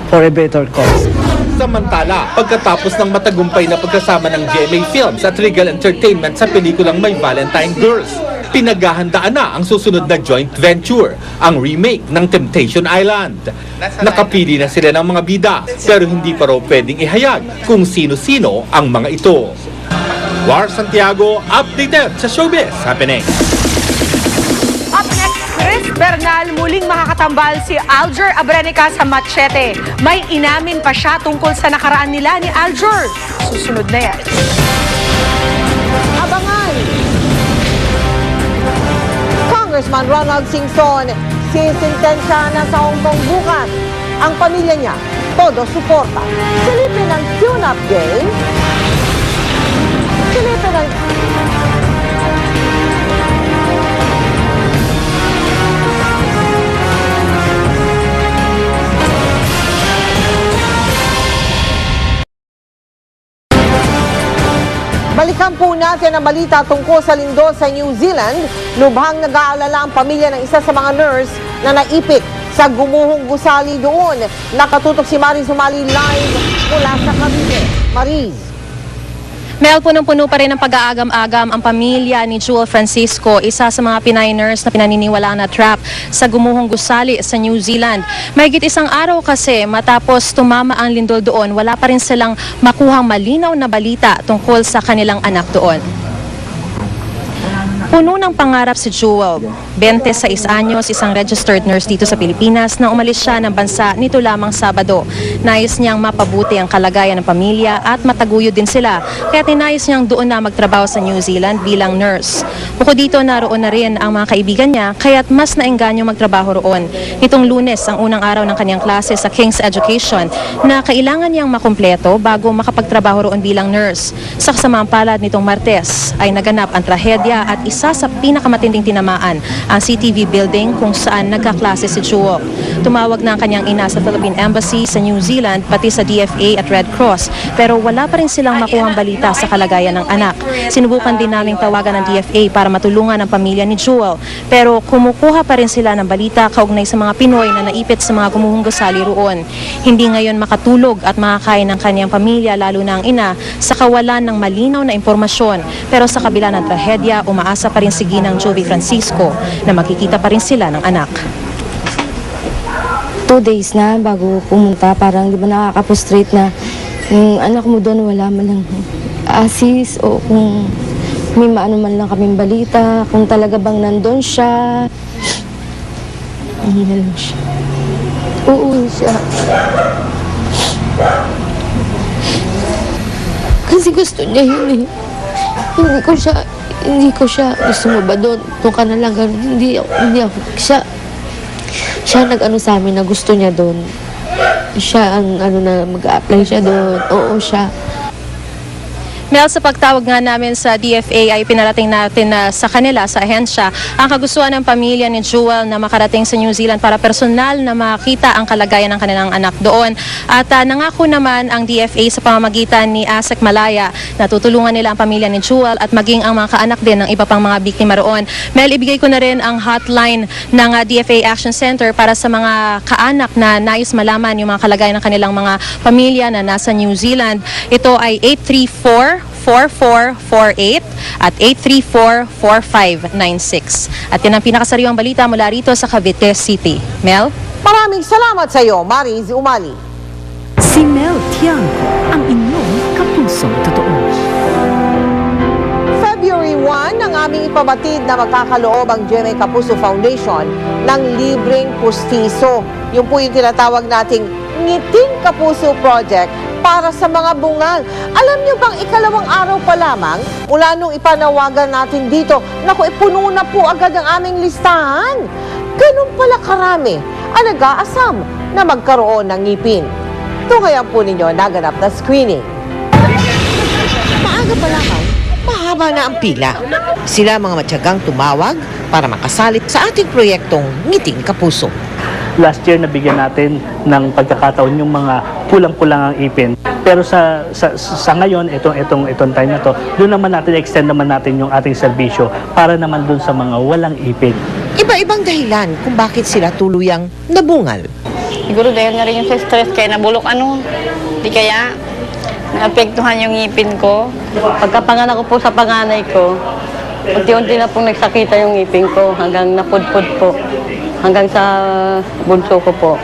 for a better cause. Samantala, pagkatapos ng matagumpay na pagkasama ng GMA Films at Regal Entertainment sa pelikulang My Valentine Girls, pinaghahandaan na ang susunod na joint venture, ang remake ng Temptation Island. Nakapili na sila ng mga bida, pero hindi pa raw pwedeng ihayag kung sino-sino ang mga ito. War Santiago, updated sa Showbiz Happening. Up next, Chris Bernal, muling makakatambal si Aljur Abrenica sa Machete. May inamin pa siya tungkol sa nakaraan nila ni Aljur. Susunod na yan. Abangan! Congressman Ronald Singson, sisintensya na sa Hong Kong bukas. Ang pamilya niya, todo suporta. Silipin ang tune-up game. Silipin ang... Balikan po natin ang balita tungkol sa lindol sa New Zealand. Lubhang nag-aalala ang pamilya ng isa sa mga nurse na naipit sa gumuhong gusali doon. Nakatutok si Mariz Umali live mula sa Cavite. Mariz. Mel, punong-puno pa rin ang pag-aagam-agam ang pamilya ni Jewel Francisco, isa sa mga Pinay nurse na pinaniniwalaan na trap sa gumuhong gusali sa New Zealand. Mahigit isang araw kasi matapos tumama ang lindol doon, wala pa rin silang makuhang malinaw na balita tungkol sa kanilang anak doon. Puno ng pangarap si Jewel, 26 anyos, isang registered nurse dito sa Pilipinas nang umalis siya ng bansa nito lamang Sabado. Nais niyang mapabuti ang kalagayan ng pamilya at mataguyod din sila, kaya tinayos niyang doon na magtrabaho sa New Zealand bilang nurse. Bukod dito, naroon na rin ang mga kaibigan niya, kaya't mas naengganyo magtrabaho roon. Nitong Lunes, ang unang araw ng kanyang klase sa King's Education na kailangan niyang makumpleto bago makapagtrabaho roon bilang nurse. Sa kasamaang palad nitong Martes ay naganap ang trahedya at isa sa pinakamatinding tinamaan ang CTV building kung saan nagkaklase si Jewel. Tumawag na ang kanyang ina sa Philippine Embassy sa New Zealand pati sa DFA at Red Cross pero wala pa rin silang makuhang balita sa kalagayan ng anak. Sinubukan din naming tawagan ng DFA para matulungan ang pamilya ni Jewel pero kumukuha pa rin sila ng balita kaugnay sa mga Pinoy na naipit sa mga gumuhong gusali roon. Hindi ngayon makatulog at makakain ng kanyang pamilya lalo na ang ina sa kawalan ng malinaw na impormasyon pero sa kabila ng trahedya umaasa pa rin si Ginang Jovi Francisco na makikita pa rin sila ng anak. 2 days na bago pumunta, parang di ba nakaka-frustrate na yung anak mo doon wala man lang assist o kung may maano man lang kaming balita, kung talaga bang nandun siya. Hindi na lang siya. Uuwi siya. Kasi gusto niya yun eh. Hindi ko siya, gusto mo ba doon? Doon ka na lang, ganun. Hindi ako, siya nag-ano sa amin na gusto niya doon. Siya ang na mag-a-apply siya doon. Oo, siya. Mel, sa pagtawag nga namin sa DFA ay pinarating natin na sa kanila, sa ahensya, ang kagustuhan ng pamilya ni Jewel na makarating sa New Zealand para personal na makita ang kalagayan ng kanilang anak doon. At nangako naman ang DFA sa pamamagitan ni Asek Malaya na tutulungan nila ang pamilya ni Jewel at maging ang mga kaanak din ng iba pang mga biktima roon. Mel, ibigay ko na rin ang hotline ng DFA Action Center para sa mga kaanak na nais malaman yung mga kalagayan ng kanilang mga pamilya na nasa New Zealand. Ito ay 834-4448 at 834-4596. At yan ang pinakasariwang balita mula rito sa Cavite City. Mel? Maraming salamat sa iyo, Mariz Umali. Si Mel Tiangco, ang inyong kapusong totoo. February 1, ang aming ipabatid na magkakaloob ang GMA Kapuso Foundation ng libreng pustiso. Yung po yung tinatawag nating Ngiting Kapuso Project para sa mga bungal. Alam niyo bang ikalawang araw pa lamang mula nung ipanawagan natin dito, naku, puno na po agad ang aming listahan. Ganun pala karami ang nag-aasam na magkaroon ng ngipin. Tungayan po ninyo naganap na screening. Maaga pa lamang, mahaba na ang pila. Sila mga matyagang tumawag para makasalit sa ating proyektong Ngiting Kapuso. Last year nabigyan natin ng pagkakataon yung mga kulang-kulang ang ipin. Pero sa ngayon, itong time na to, doon naman natin extend naman natin yung ating serbisyo para naman doon sa mga walang ipin. Iba-ibang dahilan kung bakit sila tuluyang nabungal. Siguro dahil na rin yung stress kaya nabulok di kaya naapektuhan yung ngipin ko. Pagkapanganak ko po sa panganay ko, unti-unti na pong nagsakita yung ngipin ko hanggang napudpud po. Hanggang sa bunso ko po.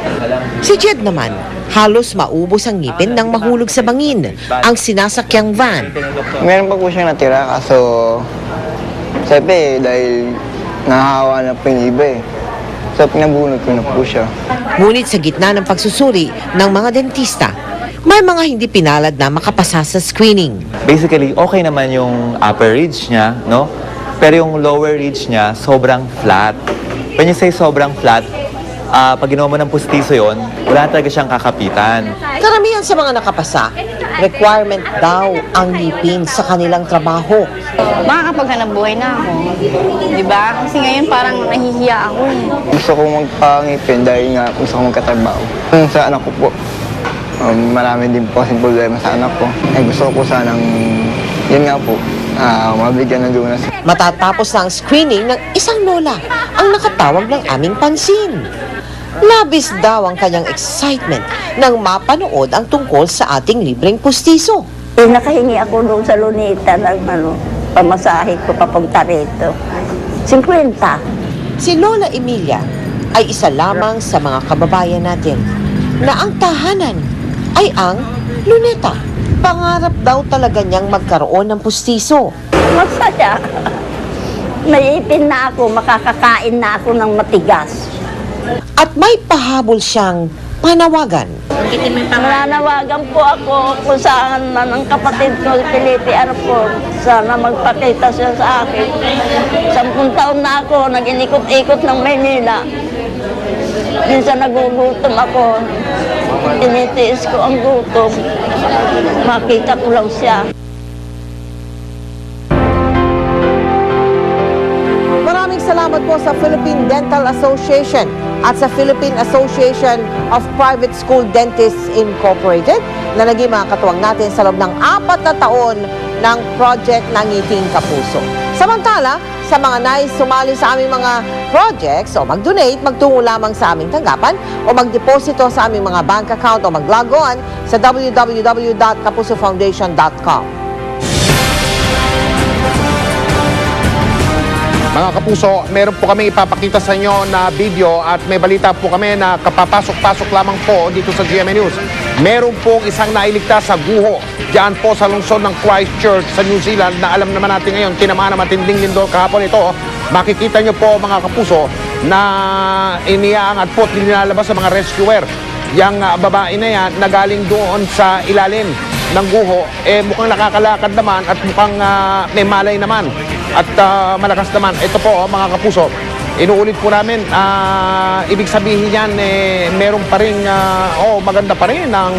Si Jed naman, halos maubos ang ngipin nang mahulog sa bangin ang sinasakyang van. Meron pa po siyang natira kaso sabi dahil nahahawa na po yung iba So pinabunod ko na po siya. Ngunit sa gitna ng pagsusuri ng mga dentista, may mga hindi pinalad na makapasa sa screening. Basically, okay naman yung upper ridge niya, no? Pero yung lower ridge niya, sobrang flat. When you say sobrang flat, pag ginawa mo ng pustiso yon, wala talaga siyang kakapitan. Karamihan sa mga nakapasa, requirement daw ang ngipin sa kanilang trabaho. Makakapaghanap buhay na ako. Diba? Kasi ngayon parang nahihiya ako eh. Gusto ko magpangipin dahil nga gusto ko magkatrabaho. Sa anak ko po, marami din po kasing problema sa anak ko. Gusto ko po sanang, yun nga po, mabigyan ng lunas. Matatapos na ang screening ng isang lola ang nakatawag ng aming pansin. Labis daw ang kanyang excitement nang mapanood ang tungkol sa ating libreng pustiso. Nakahingi ako doon sa Luneta ng pamasahe ko papunta rito. 50. Si Lola Emilia ay isa lamang sa mga kababayan natin na ang tahanan ay ang Luneta. Pangarap daw talaga niyang magkaroon ng pustiso. Masaya. May ipin na ako, makakakain na ako ng matigas. At may pahabol siyang panawagan. Nananawagan po ako kung saan na ng kapatid ko, Felipe Arpo. Sana magpakita siya sa akin. 10 taon na ako, nag-inikot-ikot ng Maynila. Minsan nagugutom ako. Tinitiis ko ang gutom. Makita ko lang siya. Maraming salamat po sa Philippine Dental Association at sa Philippine Association of Private School Dentists Incorporated na naging mga katuwang natin sa loob ng 4 na taon ng project ng Ngiting Kapuso. Samantala, sa mga nais sumali sa aming mga projects o mag-donate, magtungo lamang sa aming tanggapan o magdeposito sa aming mga bank account o mag-log on sa www.kapusofoundation.com. Mga kapuso, meron po kami ipapakita sa inyo na video at may balita po kami na kapapasok-pasok lamang po dito sa GMA News. Meron pong isang nailigtas sa guho diyan po sa lungsod ng Christchurch sa New Zealand na alam naman natin ngayon tinamaan na matinding lindol kahapon ito. Makikita nyo po mga kapuso na iniaangat po at nilalabas sa mga rescuer. Yang babae na yan na galing doon sa ilalim ng guho, mukhang nakakalakad naman at mukhang may malay naman at malakas naman. Ito po mga kapuso, inuulit po namin, ibig sabihin yan, meron pa rin, maganda pa rin ang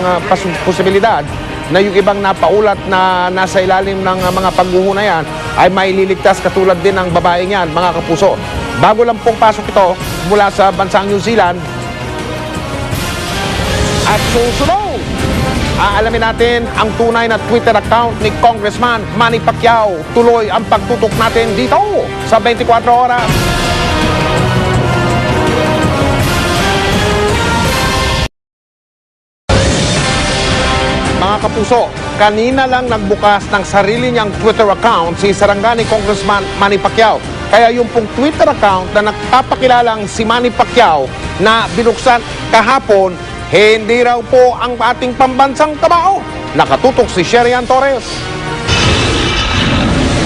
posibilidad na yung ibang napaulat na nasa ilalim ng mga pagguho na yan ay maililigtas katulad din ng babaeng yan, mga kapuso. Bago lang pong pasok ito mula sa bansang New Zealand. At susunod, aalamin natin ang tunay na Twitter account ni Congressman Manny Pacquiao. Tuloy ang pagtutok natin dito sa 24 Oras. Mga kapuso, kanina lang nagbukas ng sarili niyang Twitter account si Sarangani Congressman Manny Pacquiao. Kaya yung pong Twitter account na nagpapakilalang si Manny Pacquiao na binuksan kahapon, hindi raw po ang ating pambansang kamao. Nakatutok si Sherian Torres.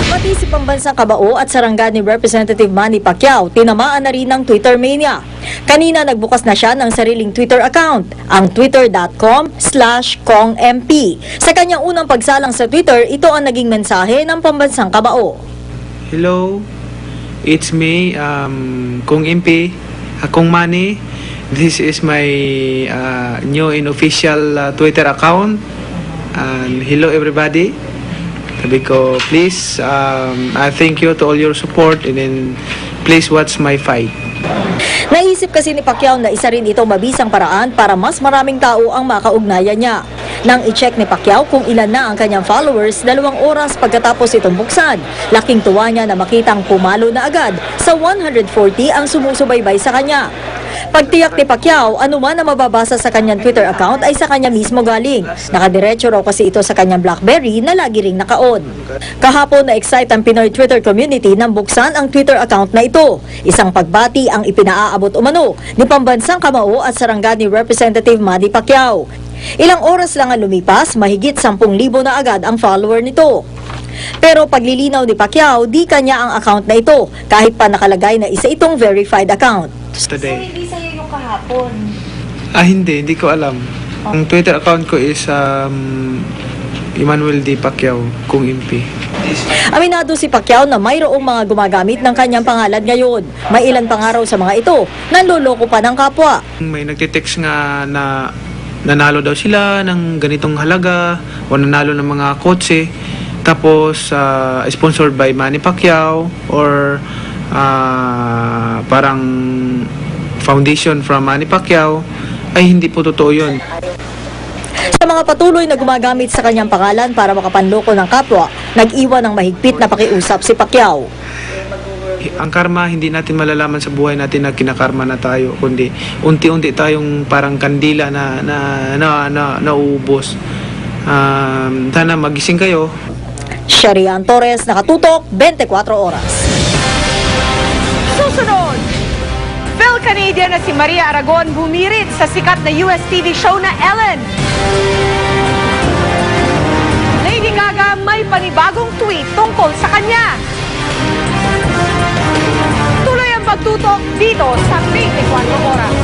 Pati si pambansang kabao at Sarangani Representative Manny Pacquiao tinamaan na rin ng Twitter mania. Kanina nagbukas na siya ng sariling Twitter account, ang twitter.com/kongmp. Sa kanyang unang pagsalang sa Twitter, ito ang naging mensahe ng pambansang kabao. Hello, it's me, Kong MP, Kong Manny. This is my new and official Twitter account. And hello everybody. Sabi ko, please, I thank you to all your support and then please watch my fight. Naisip kasi ni Pacquiao na isa rin itong mabisang paraan para mas maraming tao ang makaugnayan niya. Nang i-check ni Pacquiao kung ilan na ang kanyang followers 2 oras pagkatapos itong buksan, laking tuwa niya na makitang pumalo na agad sa 140 ang sumusubaybay sa kanya. Pagtiyak ni Pacquiao, anuman na mababasa sa kanyang Twitter account ay sa kanya mismo galing. Nakadiretso raw kasi ito sa kanyang BlackBerry na lagi ring naka-on. Kahapon na-excite ang Pinoy Twitter community nang buksan ang Twitter account na ito. Isang pagbati ang ipinaaabot umano ni pambansang kamao at Sarangani Representative Manny Pacquiao. Ilang oras lang ang lumipas, mahigit 10,000 na agad ang follower nito. Pero paglilinaw ni Pacquiao, di kanya ang account na ito, kahit pa nakalagay na isa itong verified account. Today. So, hindi sa'yo yung kahapon? Hindi ko alam. Ang Twitter account ko is Emmanuel D. Pacquiao, Kong MP. Aminado si Pacquiao na mayroong mga gumagamit ng kanyang pangalan ngayon. May ilan pang araw sa mga ito, nanloloko pa ng kapwa. May nagtitext nga na nanalo daw sila ng ganitong halaga o nanalo ng mga kotse. Tapos, sponsored by Manny Pacquiao or parang foundation from Manny Pacquiao, ay hindi po totoo yun. Sa mga patuloy na gumagamit sa kanyang pangalan para makapanloko ng kapwa, nag-iwan ng mahigpit na pakiusap si Pacquiao. Ang karma, hindi natin malalaman sa buhay natin na kinakarma na tayo, kundi unti-unti tayong parang kandila na nauubos. Sana magising kayo. Sherian Torres, Nakatutok, 24 Oras. Susunod, Phil-Canadian na si Maria Aragon bumirit sa sikat na US TV show na Ellen. Lady Gaga may panibagong tweet tungkol sa kanya. Tuloy ang pagtutok dito sa 24 Oras.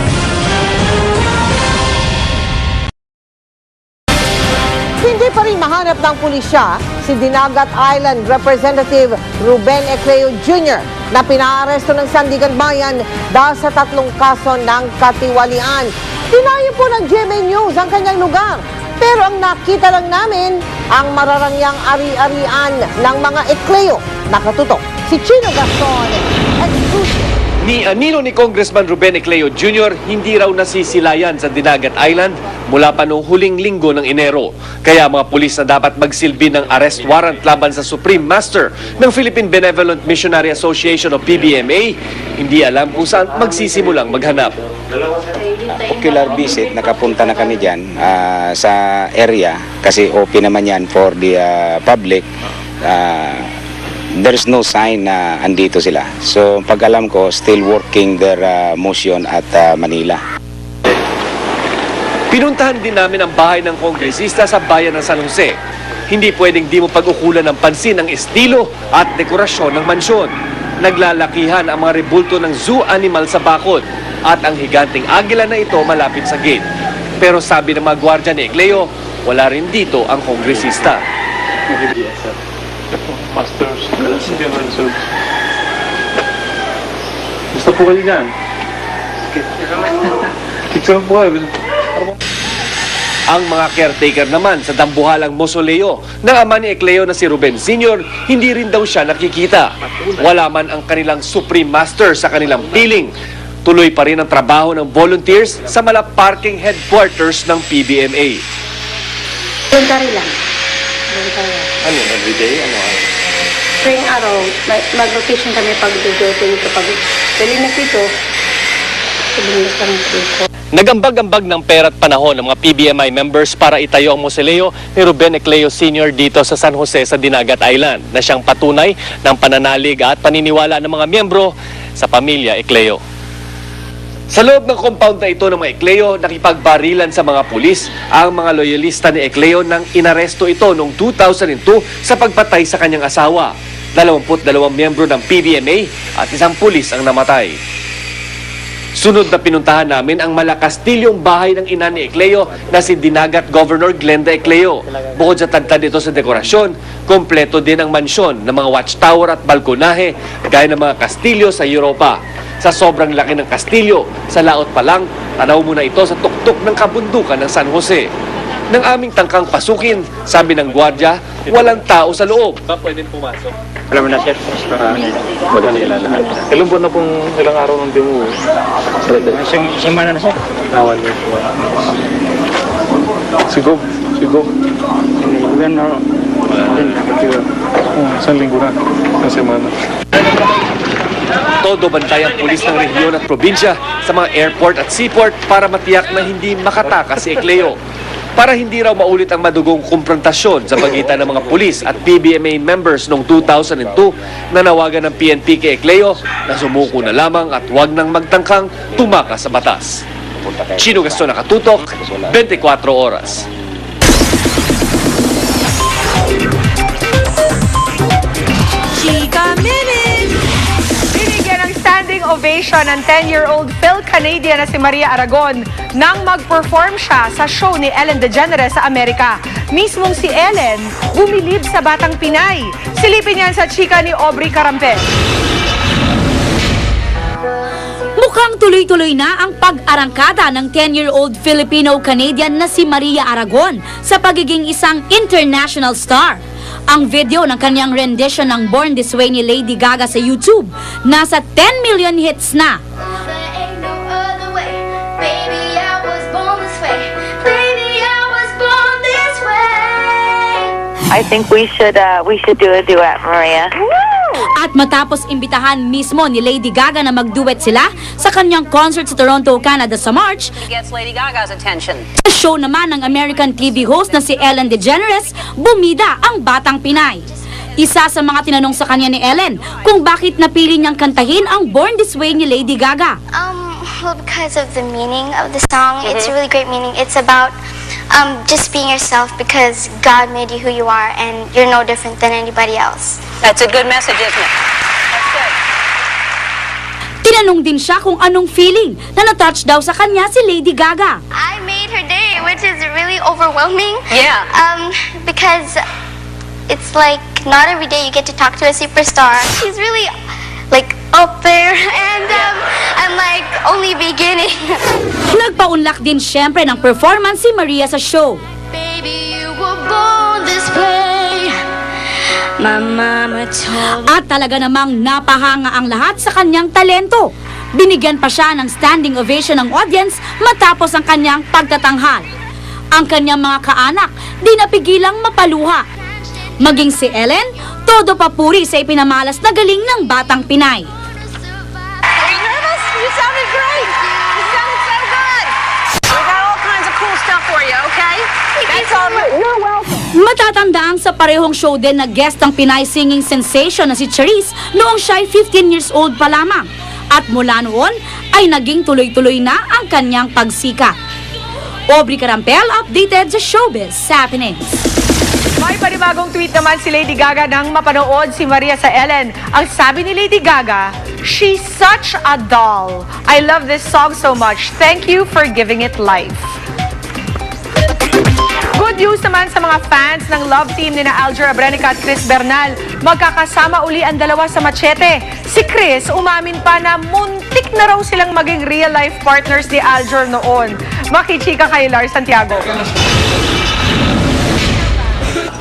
Hindi pa rin mahanap ng pulisya si Dinagat Island Representative Ruben Ecleo Jr. na pinaaresto ng Sandigan Bayan dahil sa 3 kaso ng katiwalian. Tinayo po ng GMA News ang kanyang lugar. Pero ang nakita lang namin ang mararangyang ari-arian ng mga Ecleo. Nakatutok si Chino Gaston. Exclusive. Ni anino ni Congressman Ruben Ecleo Jr. hindi raw nasisilayan sa Dinagat Island mula pa noong huling linggo ng Enero. Kaya mga pulis na dapat magsilbi ng arrest warrant laban sa Supreme Master ng Philippine Benevolent Missionary Association o PBMA, hindi alam kung saan magsisimulang maghanap. Ocular visit, nakapunta na kami dyan sa area kasi open naman yan for the public. There's no sign na andito sila. So pag alam ko, still working their motion at Manila. Pinuntahan din namin ang bahay ng kongresista sa bayan ng San Jose. Hindi pwedeng di mo pag-ukulan ng pansin ang estilo at dekorasyon ng mansyon. Naglalakihan ang mga rebulto ng zoo animal sa bakod at ang higanting agila na ito malapit sa gate. Pero sabi ng mga gwardya ni Ecleo, wala rin dito ang kongresista. Masters, General Service. Gusto po kayo dyan? Picture po kayo. Ang mga caretaker naman sa dambuhalang mausoleo ng ama ni Ecleo na si Ruben Sr., hindi rin daw siya nakikita. Wala man ang kanilang Supreme Master sa kanilang piling. Tuloy pa rin ang trabaho ng volunteers sa malaparking headquarters ng PBMA. Voluntary lang. Voluntary. Ano, everyday? Ano? Tuwing araw, mag-rotation kami pag-duty kapag pilinas dito, subunas lang dito. Nagambag-ambag ng pera at panahon ng mga PBMI members para itayo ang mausoleo ni Ruben Ecleo Sr. dito sa San Jose sa Dinagat Island na siyang patunay ng pananalig at paniniwala ng mga miyembro sa pamilya Ecleo. Sa loob ng compound na ito ng mga Ecleo, nakipagbarilan sa mga pulis ang mga loyalista ni Ecleo nang inaresto ito noong 2002 sa pagpatay sa kanyang asawa. 22 miyembro ng PBMA at 1 pulis ang namatay. Sunod na pinuntahan namin ang malakastilyong bahay ng ina ni Ecleo na si Dinagat Governor Glenda Ecleo. Bukod sa tagtad ito sa dekorasyon, kompleto din ang mansyon ng mga watchtower at balkonahe gaya ng mga kastilyo sa Europa. Sa sobrang laki ng kastilyo, sa laot pa lang, tanaw mo na ito sa tuktok ng kabundukan ng San Jose. Nang aming tangkang pasukin, sabi ng gwardya, walang tao sa loob. Ba pwedeng pumasok? Alam mo na, sir. Maganda lahat. Ilang buwan na pong ilang araw ng demo? Semana na, sir. Nawan niyo po. Sigog. Then, isang linggo na. Isang semana. Todo bantay ang pulis ng rehiyon at probinsya sa mga airport at seaport para matiyak na hindi makatakas si Ecleo. Para hindi raw maulit ang madugong kumprontasyon sa pagitan ng mga pulis at PBMA members noong 2002, nanawagan ng PNP kay Ecleo na sumuko na lamang at huwag nang magtangkang tumakas sa batas. Chino Gaston, Nakatutok, 24 Oras. Chika Minute! Binigyan ng standing ovation ng 10-year-old Phil-Canadian na si Maria Aragon nang mag-perform siya sa show ni Ellen DeGeneres sa Amerika. Mismong si Ellen, bumilib sa Batang Pinay. Silipin yan sa chika ni Aubrey Carampel. Mukhang tuloy-tuloy na ang pag-arangkada ng 10-year-old Filipino-Canadian na si Maria Aragon sa pagiging isang international star. Ang video ng kanyang rendition ng Born This Way ni Lady Gaga sa YouTube, nasa 10 million hits na. I think we should do a duet, Maria. Woo! At matapos imbitahan mismo ni Lady Gaga na magduet sila sa kanyang concert sa Toronto, Canada sa March, Gets Lady Gaga's attention. sa show naman ng American TV host na si Ellen DeGeneres, bumida ang Batang Pinay. Isa sa mga tinanong sa kanya ni Ellen kung bakit napili niyang kantahin ang Born This Way ni Lady Gaga. Well, because of the meaning of the song, it's a really great meaning. It's about just being yourself because God made you who you are and you're no different than anybody else. That's a good message, isn't it? Tinanong din siya kung anong feeling na na-touch daw sa kanya si Lady Gaga. I made her day, which is really overwhelming. Yeah. Because it's like not every day you get to talk to a superstar. She's really like up there and I'm like only beginning. Nagpaunlak din syempre ng performance si Maria sa show. Baby, you were born this way. My mama told me. At talaga namang napahanga ang lahat sa kanyang talento. Binigyan pa siya ng standing ovation ng audience matapos ang kanyang pagtatanghal. Ang kanyang mga kaanak di napigilang mapaluha. Maging si Ellen, todo papuri sa ipinamalas na galing ng Batang Pinay. Are you nervous? You sounded great. You sounded so good. We got all kinds of cool stuff for you, okay? That's all. You're welcome. Matatandaan sa parehong show din na guest ang Pinay singing sensation na si Charisse noong siya'y 15 years old pa lamang. At mula noon ay naging tuloy-tuloy na ang kanyang pagsikat. Aubrey Carampel, updated sa Showbiz Happenings. May panibagong tweet naman si Lady Gaga nang mapanood si Maria sa Ellen. Ang sabi ni Lady Gaga, "She's such a doll. I love this song so much. Thank you for giving it life." Good news naman sa mga fans ng love team ni Alger Abrenica at Chris Bernal. Magkakasama uli ang dalawa sa Machete. Si Chris umamin pa na muntik na raw silang maging real-life partners ni Alger noon. Makichika kay Lars Santiago.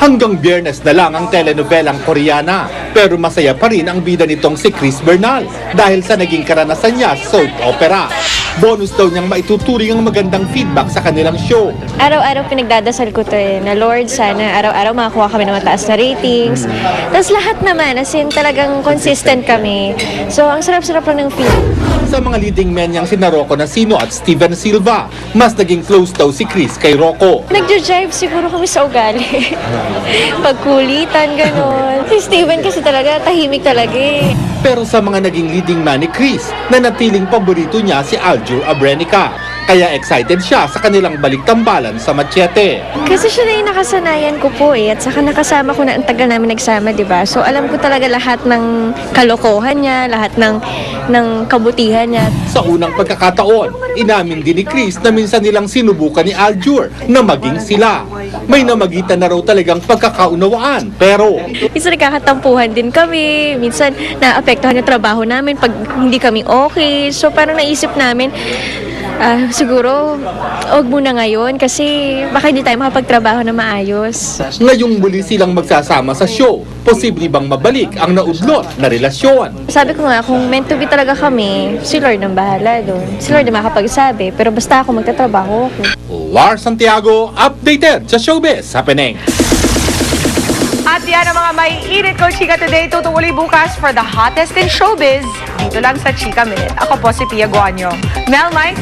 Hanggang Biyernes na lang ang telenovelang Koreana, pero masaya pa rin ang bida nitong si Chris Bernal dahil sa naging karanasan niya sa soap opera. Bonus daw niyang maituturing ang magandang feedback sa kanilang show. Araw-araw pinagdadasal ko to na Lord, sana araw-araw makakuha kami ng mataas na ratings. Tapos lahat naman, as in talagang consistent kami. So ang sarap-sarap lang ng feed. Sa mga leading men niyang sina Rocco Nacino at Steven Silva, mas naging close daw si Chris kay Rocco. Nagjo-jive siguro kami sa ugali. Pagkulitan, gano'n. Si Steven kasi talaga, tahimik talaga eh. Pero sa mga naging leading man ni Chris, nanatiling paborito niya si Alger Abrenica. Kaya excited siya sa kanilang balik-tambalan sa Machete. Kasi siya na yung nakasanayan ko po eh. At saka nakasama ko na ang tagal namin nagsama, di ba? So alam ko talaga lahat ng kalokohan niya, lahat ng kabutihan niya. Sa unang pagkakataon, inamin din ni Chris na minsan nilang sinubukan ni Alger na maging sila. May namagitan na raw talagang pagkakaunawaan, pero Minsan nagkakatampuhan din kami, minsan naapektuhan yung trabaho namin pag hindi kami okay. So parang naisip namin, siguro, huwag muna ngayon kasi baka hindi tayo makapagtrabaho na maayos. ngayong muli silang magsasama sa show, posible bang mabalik ang naudlot na relasyon? Sabi ko nga, kung meant to be talaga kami, si Lord ang bahala doon. Si Lord ang makapagsabi, pero basta ako magtatrabaho ako. Lars Santiago, updated sa Showbiz Happening. At yan ang mga may init ko, Chika Today. Tutuloy bukas for the hottest in showbiz. Dito lang sa Chika Minute. Ako po si Pia Guanyo. Mel, Mike?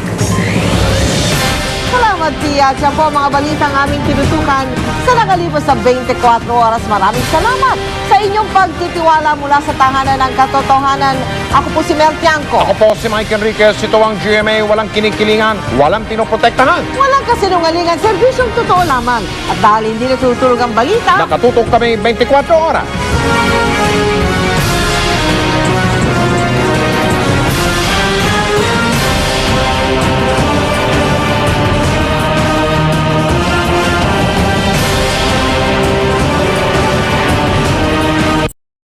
Salamat, Pia. Diyan po ang mga balitang aming tinutukan sa nakalipas sa 24 oras. Maraming salamat sa inyong pagtitiwala mula sa tahanan ng katotohanan. Ako po si Mel Tiangco. Ako po si Mike Enriquez. Ito ang GMA. Walang kinikilingan, walang pinoprotektahan. Walang kasinungalingan, serbisyong totoo lamang. At dahil hindi natutulog ang balita, Nakatutok kami 24 oras.